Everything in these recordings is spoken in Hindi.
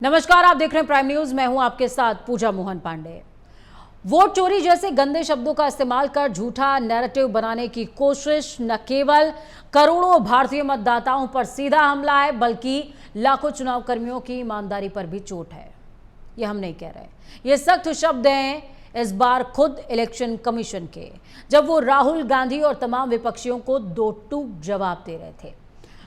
नमस्कार, आप देख रहे हैं प्राइम न्यूज। मैं हूं आपके साथ पूजा मोहन पांडे। वोट चोरी जैसे गंदे शब्दों का इस्तेमाल कर झूठा नैरेटिव बनाने की कोशिश न केवल करोड़ों भारतीय मतदाताओं पर सीधा हमला है, बल्कि लाखों चुनाव कर्मियों की ईमानदारी पर भी चोट है। ये हम नहीं कह रहे, ये सख्त शब्द हैं इस बार खुद इलेक्शन कमीशन के, जब वो राहुल गांधी और तमाम विपक्षियों को दो टूक जवाब दे रहे थे।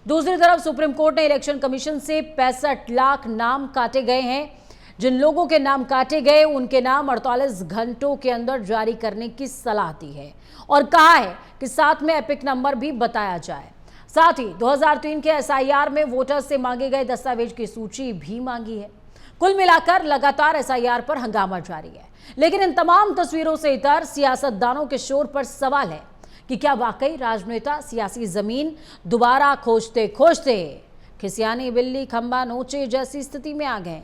दूसरी तरफ सुप्रीम कोर्ट ने इलेक्शन कमीशन से 65 लाख नाम काटे गए हैं। जिन लोगों के नाम काटे गए उनके नाम 48 घंटों के अंदर जारी करने की सलाह दी है और कहा है कि साथ में एपिक नंबर भी बताया जाए। साथ ही 2003 के एसआईआर में वोटर्स से मांगे गए दस्तावेज की सूची भी मांगी है। कुल मिलाकर लगातार एसआईआर पर हंगामा जारी है, लेकिन इन तमाम तस्वीरों से इतर सियासतदानों के शोर पर सवाल है कि क्या वाकई राजनेता सियासी जमीन दोबारा खोजते खोजते खिसियानी बिल्ली खंबा नोचे जैसी स्थिति में आ गए।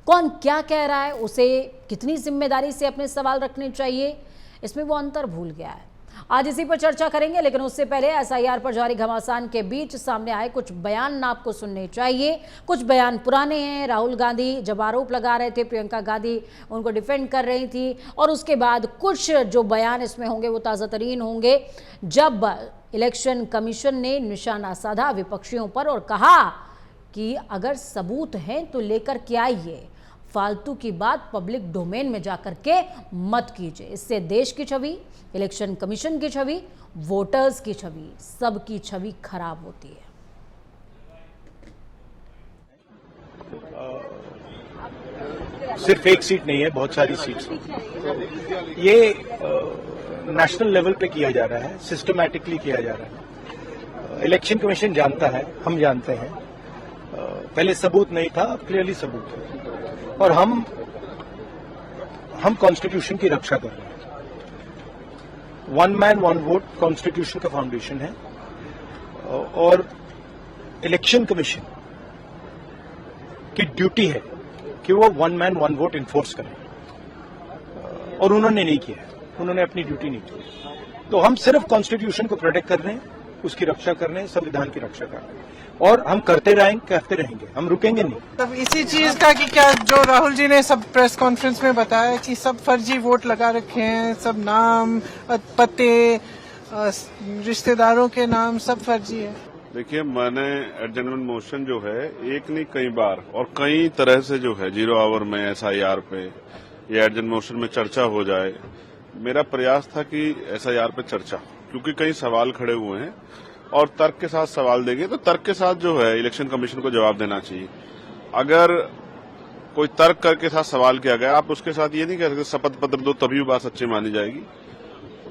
कौन क्या कह रहा है, उसे कितनी जिम्मेदारी से अपने सवाल रखने चाहिए, इसमें वो अंतर भूल गया है। आज इसी पर चर्चा करेंगे, लेकिन उससे पहले एसआईआर पर जारी घमासान के बीच सामने आए कुछ बयान आपको सुनने चाहिए। कुछ बयान पुराने हैं। राहुल गांधी जब आरोप लगा रहे थे, प्रियंका गांधी उनको डिफेंड कर रही थी, और उसके बाद कुछ जो बयान इसमें होंगे वो ताज़ा तरीन होंगे, जब इलेक्शन कमीशन ने निशाना साधा विपक्षियों पर और कहा कि अगर सबूत हैं तो लेकर के आइए, फालतू की बात पब्लिक डोमेन में जाकर के मत कीजिए। इससे देश की छवि, इलेक्शन कमीशन की छवि, वोटर्स की छवि, सबकी छवि खराब होती है। सिर्फ एक सीट नहीं है, बहुत सारी सीट्स। ये नेशनल लेवल पे किया जा रहा है, सिस्टमैटिकली किया जा रहा है। इलेक्शन कमीशन जानता है, हम जानते हैं। पहले सबूत नहीं था, अब क्लियरली सबूत है, और हम कॉन्स्टिट्यूशन की रक्षा कर रहे हैं। One man one vote constitution का फाउंडेशन है, और इलेक्शन कमीशन की ड्यूटी है कि वो one man one vote enforce करें, और उन्होंने नहीं किया, उन्होंने अपनी ड्यूटी नहीं की। तो हम सिर्फ कॉन्स्टिट्यूशन को प्रोटेक्ट कर रहे हैं, उसकी रक्षा कर रहे हैं, संविधान की रक्षा कर रहे हैं, और हम करते रहेंगे, हम रुकेंगे नहीं। तब इसी चीज का कि क्या जो राहुल जी ने सब प्रेस कॉन्फ्रेंस में बताया कि सब फर्जी वोट लगा रखे हैं, सब नाम, पते, रिश्तेदारों के नाम सब फर्जी है। देखिए, मैंने एडजमेंट मोशन जो है एक नहीं कई बार और कई तरह से जो है 0 आवर में एसआईआर पे या एडजमेंट मोशन में चर्चा हो जाए। मेरा प्रयास था कि एसआईआर पे चर्चा, क्योंकि कई सवाल खड़े हुए हैं और तर्क के साथ सवाल देंगे तो तर्क के साथ जो है इलेक्शन कमीशन को जवाब देना चाहिए। अगर कोई तर्क करके साथ सवाल किया गया, आप उसके साथ ये नहीं कह सकते शपथ पत्र दो तभी बात सच्ची मानी जाएगी।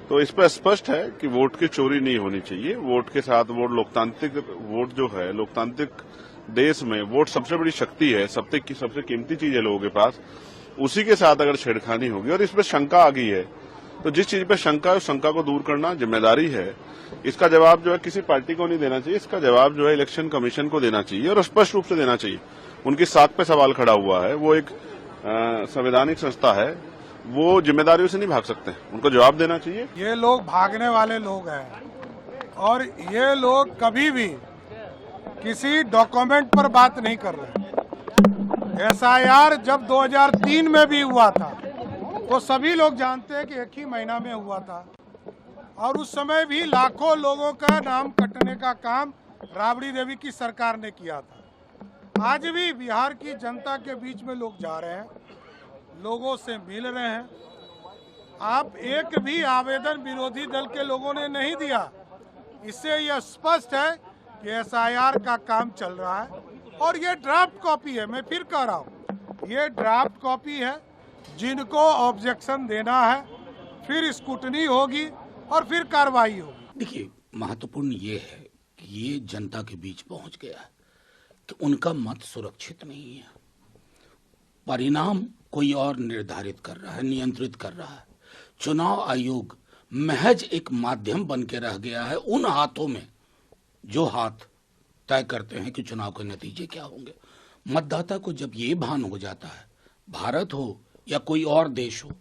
तो इस पर स्पष्ट है कि वोट की चोरी नहीं होनी चाहिए। वोट के साथ वोट, लोकतांत्रिक वोट जो है, लोकतांत्रिक देश में वोट सबसे बड़ी शक्ति है, सबसे कीमती चीज है लोगों के पास। उसी के साथ अगर छेड़खानी होगी और इस पर शंका आ गई है, तो जिस चीज पे शंका है उस शंका को दूर करना जिम्मेदारी है। इसका जवाब जो है किसी पार्टी को नहीं देना चाहिए, इसका जवाब जो है इलेक्शन कमीशन को देना चाहिए, और स्पष्ट रूप से देना चाहिए। उनकी साख पे सवाल खड़ा हुआ है, वो एक संवैधानिक संस्था है, वो जिम्मेदारियों से नहीं भाग सकते, उनको जवाब देना चाहिए। ये लोग भागने वाले लोग हैं, और ये लोग कभी भी किसी डॉक्यूमेंट पर बात नहीं कर रहे। एसआईआर जब 2003 में भी हुआ था तो सभी लोग जानते हैं कि एक ही महीना में हुआ था, और उस समय भी लाखों लोगों का नाम कटने का काम राबड़ी देवी की सरकार ने किया था। आज भी बिहार की जनता के बीच में लोग जा रहे हैं, लोगों से मिल रहे हैं। आप एक भी आवेदन विरोधी दल के लोगों ने नहीं दिया। इससे यह स्पष्ट है कि एसआईआर का काम चल रहा है, और ये ड्राफ्ट कॉपी है। मैं फिर कह रहा हूँ, ये ड्राफ्ट कॉपी है। जिनको ऑब्जेक्शन देना है, फिर स्क्रूटनी होगी और फिर कार्रवाई होगी। देखिए, महत्वपूर्ण ये है कि ये जनता के बीच पहुंच गया है कि उनका मत सुरक्षित नहीं है। परिणाम कोई और निर्धारित कर रहा है, नियंत्रित कर रहा है। चुनाव आयोग महज एक माध्यम बन के रह गया है उन हाथों में जो हाथ तय करते हैं कि चुनाव के नतीजे क्या होंगे। मतदाता को जब ये भान हो जाता है, भारत हो या कोई और देश हो,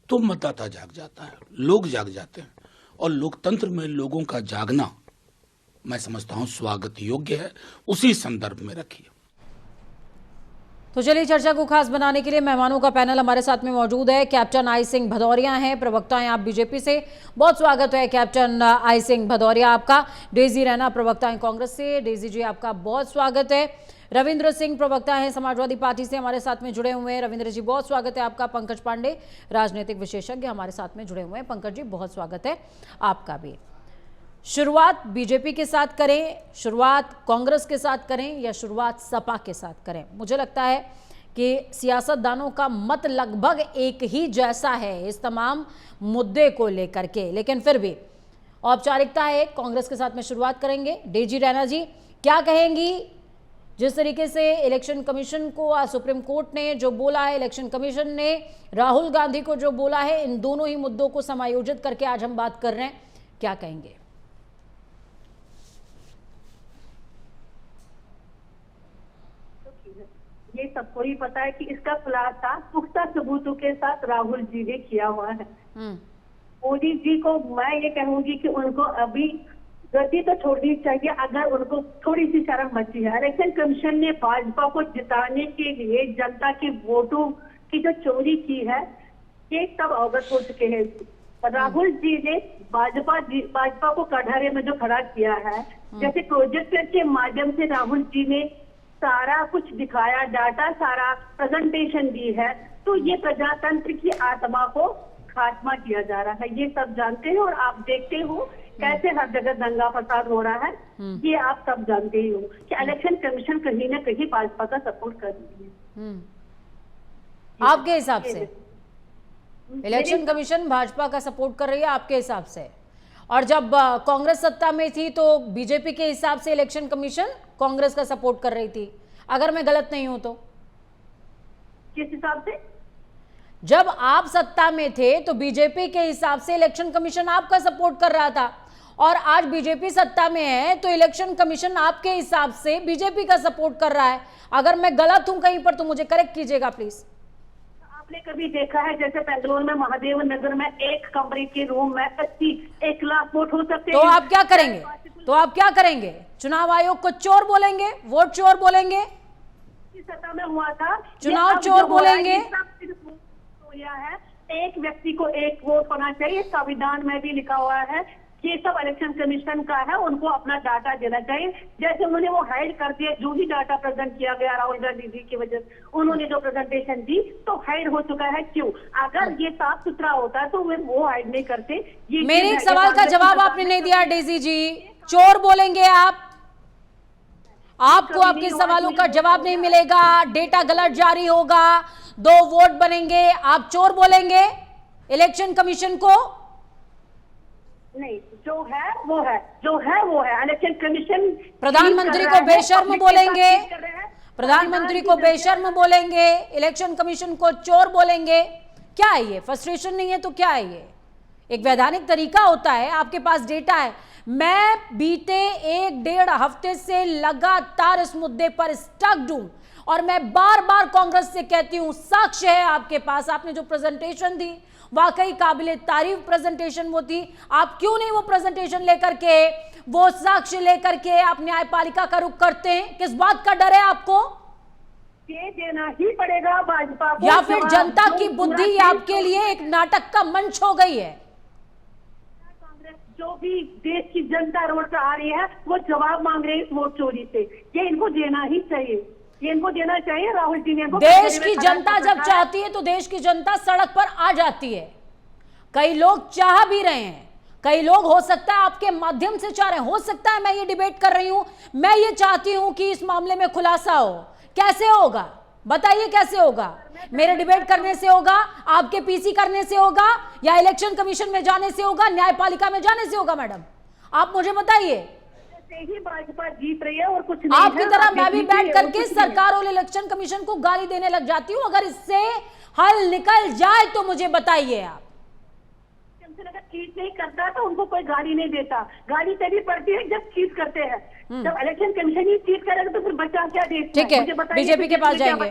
तो मतदाता जाग जाता है, लोग जाग जाते हैं, और लोकतंत्र में लोगों का जागना मैं समझता हूं स्वागत योग्य है। उसी संदर्भ में रखिए। तो चलिए चर्चा को खास बनाने के लिए मेहमानों का पैनल हमारे साथ में मौजूद है। कैप्टन आई सिंह भदौरिया हैं, प्रवक्ता हैं आप बीजेपी से। बहुत स्वागत है कैप्टन आई सिंह भदौरिया आपका। डेजी रैना प्रवक्ता हैं कांग्रेस से। डेजी जी आपका बहुत स्वागत है। रविंद्र सिंह प्रवक्ता हैं समाजवादी पार्टी से, हमारे साथ में जुड़े हुए हैं। रविंद्र जी बहुत स्वागत है आपका। पंकज पांडे राजनीतिक विशेषज्ञ हमारे साथ में जुड़े हुए हैं। पंकज जी बहुत स्वागत है आपका भी। शुरुआत बीजेपी के साथ करें, शुरुआत कांग्रेस के साथ करें या शुरुआत सपा के साथ करें? मुझे लगता है कि सियासतदानों का मत लगभग एक ही जैसा है इस तमाम मुद्दे को लेकर के, लेकिन फिर भी औपचारिकता है, कांग्रेस के साथ में शुरुआत करेंगे। डेजी रैना जी क्या कहेंगी जिस तरीके से इलेक्शन कमीशन को आज सुप्रीम कोर्ट ने जो बोला है, इलेक्शन कमीशन ने राहुल गांधी को जो बोला है, इन दोनों ही मुद्दों को समायोजित करके आज हम बात कर रहे हैं, क्या कहेंगे? ये सबको ही पता है कि इसका खुलासा पुख्ता सबूतों के साथ राहुल जी ने किया हुआ है। मोदी जी को मैं ये कहूंगी कि उनको अभी गति तो छोड़नी चाहिए अगर उनको थोड़ी सी शर्म बची है। इलेक्शन कमीशन ने भाजपा को जिताने के लिए जनता के वोटों की जो चोरी की है ये सब अवगत हो चुके हैं। राहुल जी ने भाजपा को कटघरे में जो खड़ा किया है, जैसे प्रोजेक्टर के माध्यम से राहुल जी ने सारा कुछ दिखाया, डाटा सारा प्रेजेंटेशन दी है, तो ये प्रजातंत्र की आत्मा को खात्मा किया जा रहा है। ये सब जानते हैं और आप देखते हो कैसे हर जगह दंगा फसाद हो रहा है। ये आप सब जानते ही हो कि इलेक्शन कमीशन कहीं ना कहीं भाजपा का सपोर्ट कर रही है। आपके हिसाब से इलेक्शन कमीशन भाजपा का सपोर्ट कर रही है आपके हिसाब से? और जब कांग्रेस सत्ता में थी तो बीजेपी के हिसाब से इलेक्शन कमीशन कांग्रेस का सपोर्ट कर रही थी, अगर मैं गलत नहीं हूं तो? किस हिसाब से? जब आप सत्ता में थे तो बीजेपी के हिसाब से इलेक्शन कमीशन आपका सपोर्ट कर रहा था, और आज बीजेपी सत्ता में है तो इलेक्शन कमीशन आपके हिसाब से बीजेपी का सपोर्ट कर रहा है। अगर मैं गलत हूं कहीं पर तो मुझे करेक्ट कीजिएगा प्लीज। आपने कभी देखा है जैसे बेंगलुरु में महादेव नगर में एक कमरे के रूम में 1 लाख वोट हो सकते हैं? तो आप क्या करेंगे? तो आप क्या करेंगे? चुनाव आयोग को चोर बोलेंगे, वोट चोर बोलेंगे, सत्ता में हुआ था चुनाव चोर बोलेंगे? है एक व्यक्ति को एक वोट होना चाहिए, संविधान में भी लिखा हुआ है। ये सब इलेक्शन कमीशन का है, उनको अपना डाटा देना चाहिए। जैसे उन्होंने वो हाइड कर दिया, जो भी डाटा प्रेजेंट किया गया राहुल गांधी जी की वजह से उन्होंने जो प्रेजेंटेशन दी तो हाइड हो चुका है। क्यों? अगर ये साफ सुथरा होता तो वो हाइड नहीं करते। ये मेरे एक सवाल का जवाब आपने नहीं दिया डेजी जी। चोर बोलेंगे आपको आपके सवालों का जवाब नहीं मिलेगा, डेटा गलत जारी होगा, 2 वोट बनेंगे, आप चोर बोलेंगे इलेक्शन कमीशन को? नहीं, जो है वो है, जो है वो है। इलेक्शन कमीशन प्रधानमंत्री को बेशर्म बोलेंगे, प्रधानमंत्री को बेशर्म बोलेंगे, इलेक्शन कमीशन को चोर बोलेंगे? क्या है ये? फ्रस्ट्रेशन नहीं है तो क्या है ये? एक वैधानिक तरीका होता है, आपके पास डेटा है। मैं बीते 1-1.5 हफ्ते से लगातार इस मुद्दे पर स्टक हूं और मैं बार बार कांग्रेस से कहती हूं, साक्ष्य है आपके पास, आपने जो प्रेजेंटेशन दी वाकई काबिले तारीफ प्रेजेंटेशन वो थी। आप क्यों नहीं वो प्रेजेंटेशन लेकर के, वो साक्ष्य लेकर के आप न्यायपालिका का रुख करते हैं? किस बात का डर है आपको? ये देना ही पड़ेगा भाजपा को, या फिर जनता की बुद्धि आपके लिए एक नाटक का मंच हो गई है? कांग्रेस जो भी देश की जनता रोड पर आ रही है वो जवाब मांग रही है वोट चोरी से। ये इनको देना ही चाहिए, ये इनको देना चाहिए। राहुल जी ने देश की जनता जब चाहती है तो देश की जनता सड़क पर आ जाती है। कई लोग चाह भी रहे हैं, कई लोग हो सकता है आपके माध्यम से चाह रहे हैं। हो सकता है मैं ये डिबेट कर रही हूं, मैं ये चाहती हूं कि इस मामले में खुलासा हो। कैसे होगा बताइए? कैसे होगा? मेरे डिबेट करने से होगा, आपके पीसी करने से होगा, या इलेक्शन कमीशन में जाने से होगा, न्यायपालिका में जाने से होगा? मैडम आप मुझे बताइए। ही भाजपा जीत रही है और कुछ नहीं। आपकी तरह मैं भी बैठ करके सरकार और इलेक्शन कमीशन को गाली देने लग जाती हूं। अगर इससे हल निकल जाए तो मुझे बताइए। आप अगर चीट नहीं करता तो उनको कोई गाली नहीं देता। गाली तभी पड़ती है जब चीट करते हैं। जब इलेक्शन कमीशन ही चीट करेगा तो फिर बच्चा क्या देता है? ठीक है, बीजेपी के पास जाएंगे,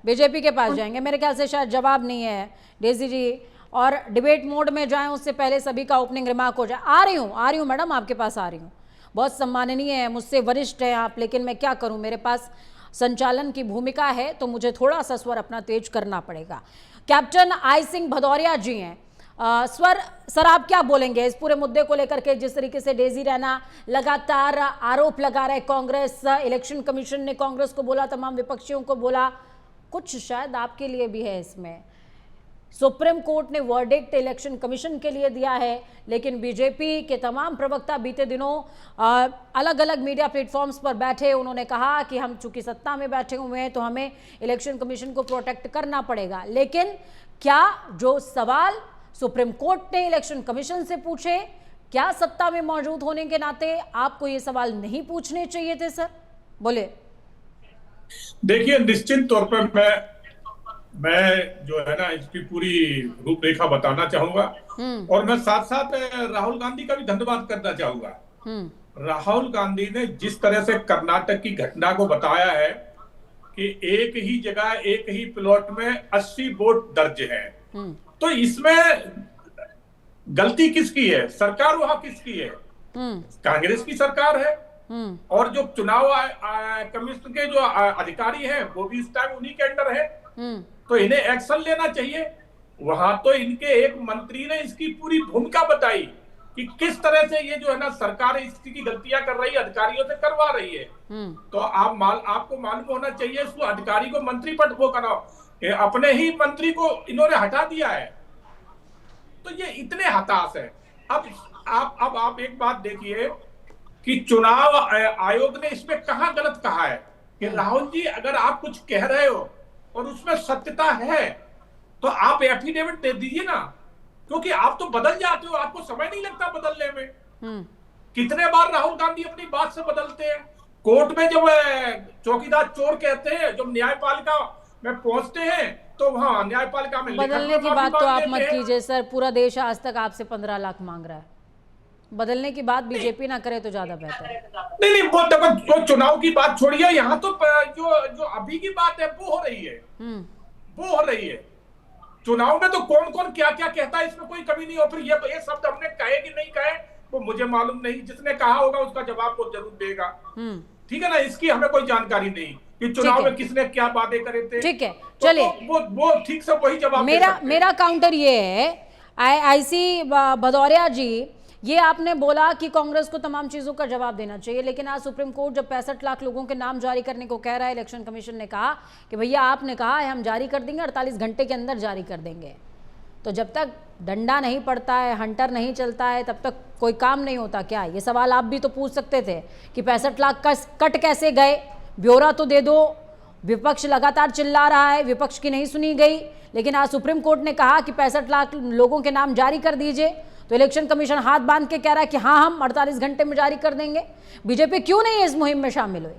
बीजेपी के पास जाएंगे। मेरे ख्याल से शायद जवाब नहीं है डेजी जी, और डिबेट मोड में जाएं उससे पहले सभी का ओपनिंग रिमार्क हो जाए। आ रही हूँ मैडम, आपके पास आ रही हूँ। बहुत सम्माननीय है, मुझसे वरिष्ठ हैं आप, लेकिन मैं क्या करूं, मेरे पास संचालन की भूमिका है, तो मुझे थोड़ा सा स्वर अपना तेज करना पड़ेगा। कैप्टन आई सिंह भदौरिया जी हैं। सर आप क्या बोलेंगे इस पूरे मुद्दे को लेकर के? जिस तरीके से डेजी रैना लगातार आरोप लगा रहे कांग्रेस, इलेक्शन कमीशन ने कांग्रेस को बोला, तमाम विपक्षियों को बोला, कुछ शायद आपके लिए भी है इसमें। सुप्रीम कोर्ट ने वर्डिक्ट इलेक्शन कमीशन के लिए दिया है, लेकिन बीजेपी के तमाम प्रवक्ता बीते दिनों अलग अलग मीडिया प्लेटफॉर्म्स पर बैठे, उन्होंने कहा कि हम चूंकि सत्ता में बैठे हुए हैं तो हमें इलेक्शन कमीशन को प्रोटेक्ट करना पड़ेगा। लेकिन क्या जो सवाल सुप्रीम कोर्ट ने इलेक्शन कमीशन से पूछे, क्या सत्ता में मौजूद होने के नाते आपको ये सवाल नहीं पूछने चाहिए थे सर? बोले। देखिए, निश्चित तौर पर मैं जो है ना इसकी पूरी रूपरेखा बताना चाहूंगा, और मैं साथ साथ राहुल गांधी का भी धन्यवाद करना चाहूंगा। राहुल गांधी ने जिस तरह से कर्नाटक की घटना को बताया है कि एक ही जगह एक ही प्लॉट में 80 वोट दर्ज है, तो इसमें गलती किसकी है? सरकार वहां किसकी है? कांग्रेस की सरकार है। और जो चुनाव कमीशन के जो अधिकारी हैं वो भी इस टाइम उन्हीं के अंडर है, तो इन्हें एक्शन लेना चाहिए। वहां तो इनके एक मंत्री ने इसकी पूरी भूमिका बताई कि किस तरह से ये जो है ना सरकार इसकी गलतियां कर रही है, अधिकारियों से करवा रही है। तो आपको मालूम होना चाहिए, उस अधिकारी को मंत्री पद वो कराओ, अपने ही मंत्री को इन्होंने हटा दिया है। तो ये इतने हताश है। अब आप एक बात देखिए कि चुनाव आयोग ने इसमें कहां गलत कहा है कि राहुल जी अगर आप कुछ कह रहे हो और उसमें सत्यता है तो आप एफिडेविट दे दीजिए ना, क्योंकि आप तो बदल जाते हो, आपको समय नहीं लगता बदलने में। कितने बार राहुल गांधी अपनी बात से बदलते हैं। कोर्ट में जब चौकीदार चोर कहते हैं, जब न्यायपालिका में पहुंचते हैं तो वहां न्यायपालिका में बदलने की बात तो आप मत कीजिए सर, पूरा देश आज तक आपसे 15 लाख मांग रहा है। बदलने की बात बीजेपी ना करे तो ज्यादा बेहतर है। नहीं, वो देखो, चुनाव की बात छोड़िए, यहाँ तो जो अभी की बात है वो हो रही है, वो हो रही है। चुनाव में तो कौन कौन क्या क्या कहता है, इसमें कोई कमी नहीं हो। फिर ये शब्द हमने कहे कि नहीं कहे वो मुझे मालूम नहीं, जिसने कहा होगा उसका जवाब वो जरूर देगा। ठीक है ना, इसकी हमें कोई जानकारी नहीं कि चुनाव में किसने क्या बातें करे थे। ठीक है, चलिए, वो ठीक से वही जवाब। मेरा काउंटर ये है, आईसी भदौरिया जी, ये आपने बोला कि कांग्रेस को तमाम चीजों का जवाब देना चाहिए, लेकिन आज सुप्रीम कोर्ट जब 65 लाख लोगों के नाम जारी करने को कह रहा है, इलेक्शन कमीशन ने कहा कि भैया आपने कहा है हम जारी कर देंगे, 48 घंटे के अंदर जारी कर देंगे। तो जब तक डंडा नहीं पड़ता है, हंटर नहीं चलता है, तब तक कोई काम नहीं होता क्या? ये सवाल आप भी तो पूछ सकते थे कि 65 लाख का कट कैसे गए, ब्यौरा तो दे दो। विपक्ष लगातार चिल्ला रहा है, विपक्ष की नहीं सुनी गई, लेकिन आज सुप्रीम कोर्ट ने कहा कि 65 लाख लोगों के नाम जारी कर दीजिए, तो इलेक्शन कमीशन हाथ बांध के कह रहा है कि हाँ हम 48 घंटे में जारी कर देंगे। बीजेपी क्यों नहीं इस मुहिम में शामिल हुई?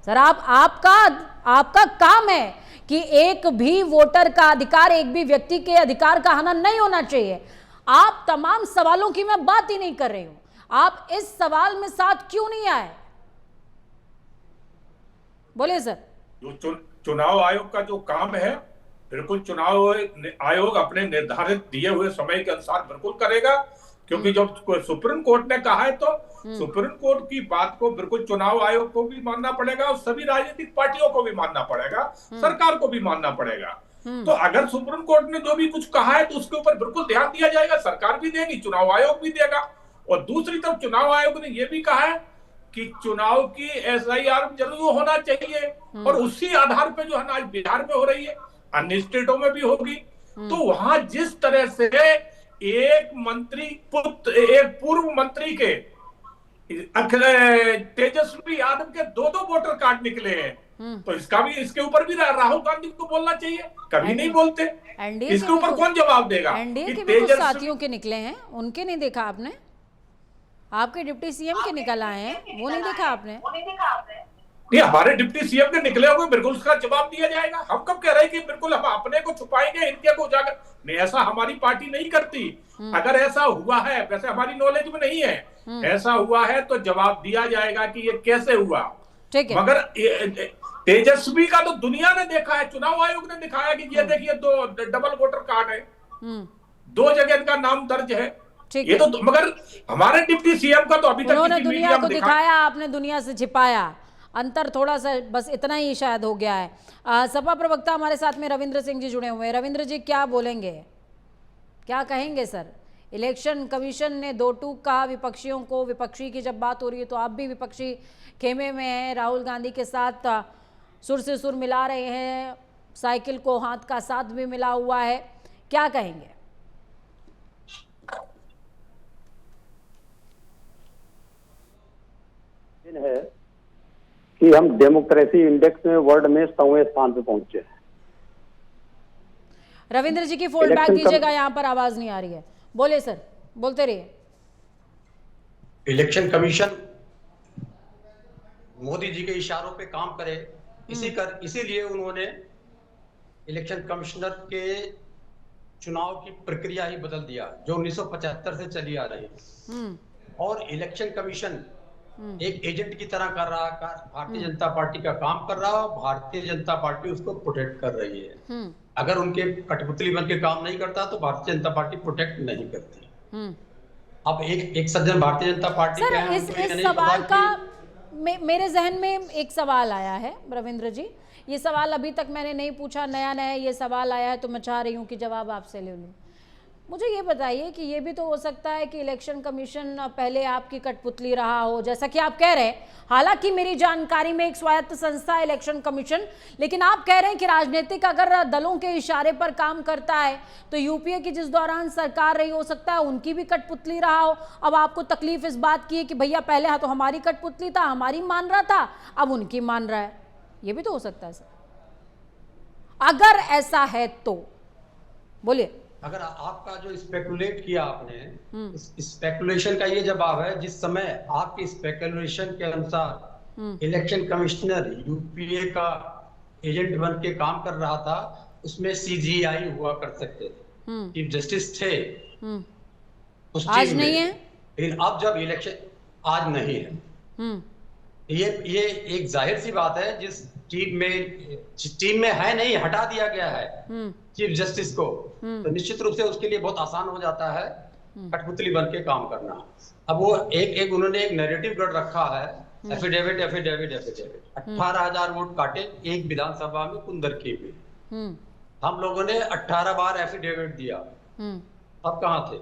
सर आपका काम है कि एक भी वोटर का अधिकार, एक भी व्यक्ति के अधिकार का हनन नहीं होना चाहिए। आप तमाम सवालों की मैं बात ही नहीं कर रही हूं, आप इस सवाल में साथ क्यों नहीं आए? बोलिए सर। जो चुनाव आयोग का जो काम है, बिल्कुल चुनाव आयोग अपने निर्धारित दिए हुए समय के अनुसार बिल्कुल करेगा, क्योंकि जब सुप्रीम कोर्ट ने कहा है तो सुप्रीम कोर्ट की बात को बिल्कुल चुनाव आयोग को भी मानना पड़ेगा और सभी राजनीतिक पार्टियों को भी मानना पड़ेगा, सरकार को भी मानना पड़ेगा। तो अगर सुप्रीम कोर्ट ने जो भी कुछ कहा है तो उसके ऊपर बिल्कुल ध्यान दिया जाएगा, सरकार भी देगी, चुनाव आयोग भी देगा। और दूसरी तरफ चुनाव आयोग ने यह भी कहा है कि चुनाव की SIR जरूर होना चाहिए, और उसी आधार पर जो है ना आज बिहार में हो रही है, अन्य स्टेटों में भी होगी। तो वहां जिस तरह से एक पूर्व मंत्री के तेजस्वी यादव के 2 वोटर कार्ड निकले हैं, तो इसके ऊपर भी राहुल गांधी को बोलना चाहिए, कभी नहीं बोलते। इसके ऊपर कौन जवाब देगा? एनडीए के भी कुछ साथियों के निकले हैं, उनके नहीं देखा आपने? आपके डिप्टी सीएम के निकल आए हैं, वो नहीं देखा आपने? नहीं, हमारे डिप्टी सीएम के निकले हुए बिल्कुल उसका जवाब दिया जाएगा। हम कब कह रहे हैं कि बिल्कुल हम अपने को छुपाएंगे, इनके को उजागर नहीं, ऐसा हमारी पार्टी नहीं करती। अगर ऐसा हुआ है, वैसे हमारी नॉलेज में नहीं है, ऐसा हुआ है तो जवाब दिया जाएगा कि ये कैसे हुआ। ठीक है, मगर तेजस्वी का तो दुनिया ने देखा है, चुनाव आयोग ने दिखाया कि ये देखिए 2 डबल वोटर कार्ड है, 2 जगह इनका नाम दर्ज है। ये तो मगर हमारे डिप्टी सीएम का तो अभी तक उन्होंने दुनिया को दिखाया, आपने दुनिया से छिपाया। अंतर थोड़ा सा बस इतना ही शायद हो गया है। सपा प्रवक्ता हमारे साथ में रविंद्र सिंह जी जुड़े हुए हैं। रविंद्र जी क्या बोलेंगे, क्या कहेंगे सर? इलेक्शन कमीशन ने दो टूक कहा विपक्षियों को, विपक्षी की जब बात हो रही है तो आप भी विपक्षी खेमे में हैं, राहुल गांधी के साथ सुर से सुर मिला रहे हैं, साइकिल को हाथ का साथ भी मिला हुआ है, क्या कहेंगे? है कि हम डेमोक्रेसी इंडेक्स में वर्ल्ड में 100वें स्थान पे पहुंचे हैं। रविंद्र जी की फोल्ड बैक कीजिएगा, यहाँ पर आवाज नहीं आ रही है। बोले सर, बोलते रहिए। इलेक्शन कमीशन मोदी जी के इशारों पे काम करे, इसीलिए उन्होंने इलेक्शन कमिश्नर के चुनाव की प्रक्रिया ही बदल दिया जो 1975 से चली आ रही है। और इलेक्शन कमीशन एक एजेंट की तरह कर रहा, भारतीय जनता पार्टी का काम कर रहा, भारतीय जनता पार्टी उसको प्रोटेक्ट कर रही है। अगर उनके कठपुतली बन के काम नहीं करता तो भारतीय जनता पार्टी प्रोटेक्ट नहीं करती। अब एक सज्जन भारतीय जनता पार्टी सर, इस सवाल का मेरे जहन में एक सवाल आया है रविंद्र जी, ये सवाल अभी तक मैंने नहीं पूछा, नया नया ये सवाल आया है तो मैं चाह रही हूँ कि जवाब आपसे ले लूँ। मुझे ये बताइए कि ये भी तो हो सकता है कि इलेक्शन कमीशन पहले आपकी कठपुतली रहा हो, जैसा कि आप कह रहे हैं। हालांकि मेरी जानकारी में एक स्वायत्त संस्था है इलेक्शन कमीशन, लेकिन आप कह रहे हैं कि राजनीतिक अगर दलों के इशारे पर काम करता है तो यूपीए की जिस दौरान सरकार रही हो सकता है उनकी भी कठपुतली रहा हो। अब आपको तकलीफ इस बात की है कि भैया पहले तो हमारी कठपुतली था, हमारी मान रहा था, अब उनकी मान रहा है, ये भी तो हो सकता है सर। अगर ऐसा है तो बोलिए। अगर आपका जो स्पेकुलेट किया आपने, स्पेकुलेशन का ये जवाब है, जिस समय आपकी स्पेकुलेशन के अनुसार इलेक्शन कमिश्नर यूपीए का एजेंट बन के काम कर रहा था, उसमें सीजीआई हुआ कर सकते थे, चीफ जस्टिस थे उस आज नहीं है। लेकिन अब जब इलेक्शन आज नहीं है, ये एक जाहिर सी बात है, जिस टीम में है नहीं, हटा दिया गया है चीफ जस्टिस को, तो निश्चित रूप से उसके लिए बहुत आसान हो जाता है कठपुतली बन के काम करना। अब वो एक उन्होंने एक नैरेटिव गढ़ रखा है, एफिडेविट 18,000 वोट काटे एक विधानसभा में कुंदरकी में। हम लोगों ने 18 बार एफिडेविट दिया, अब कहाँ थे?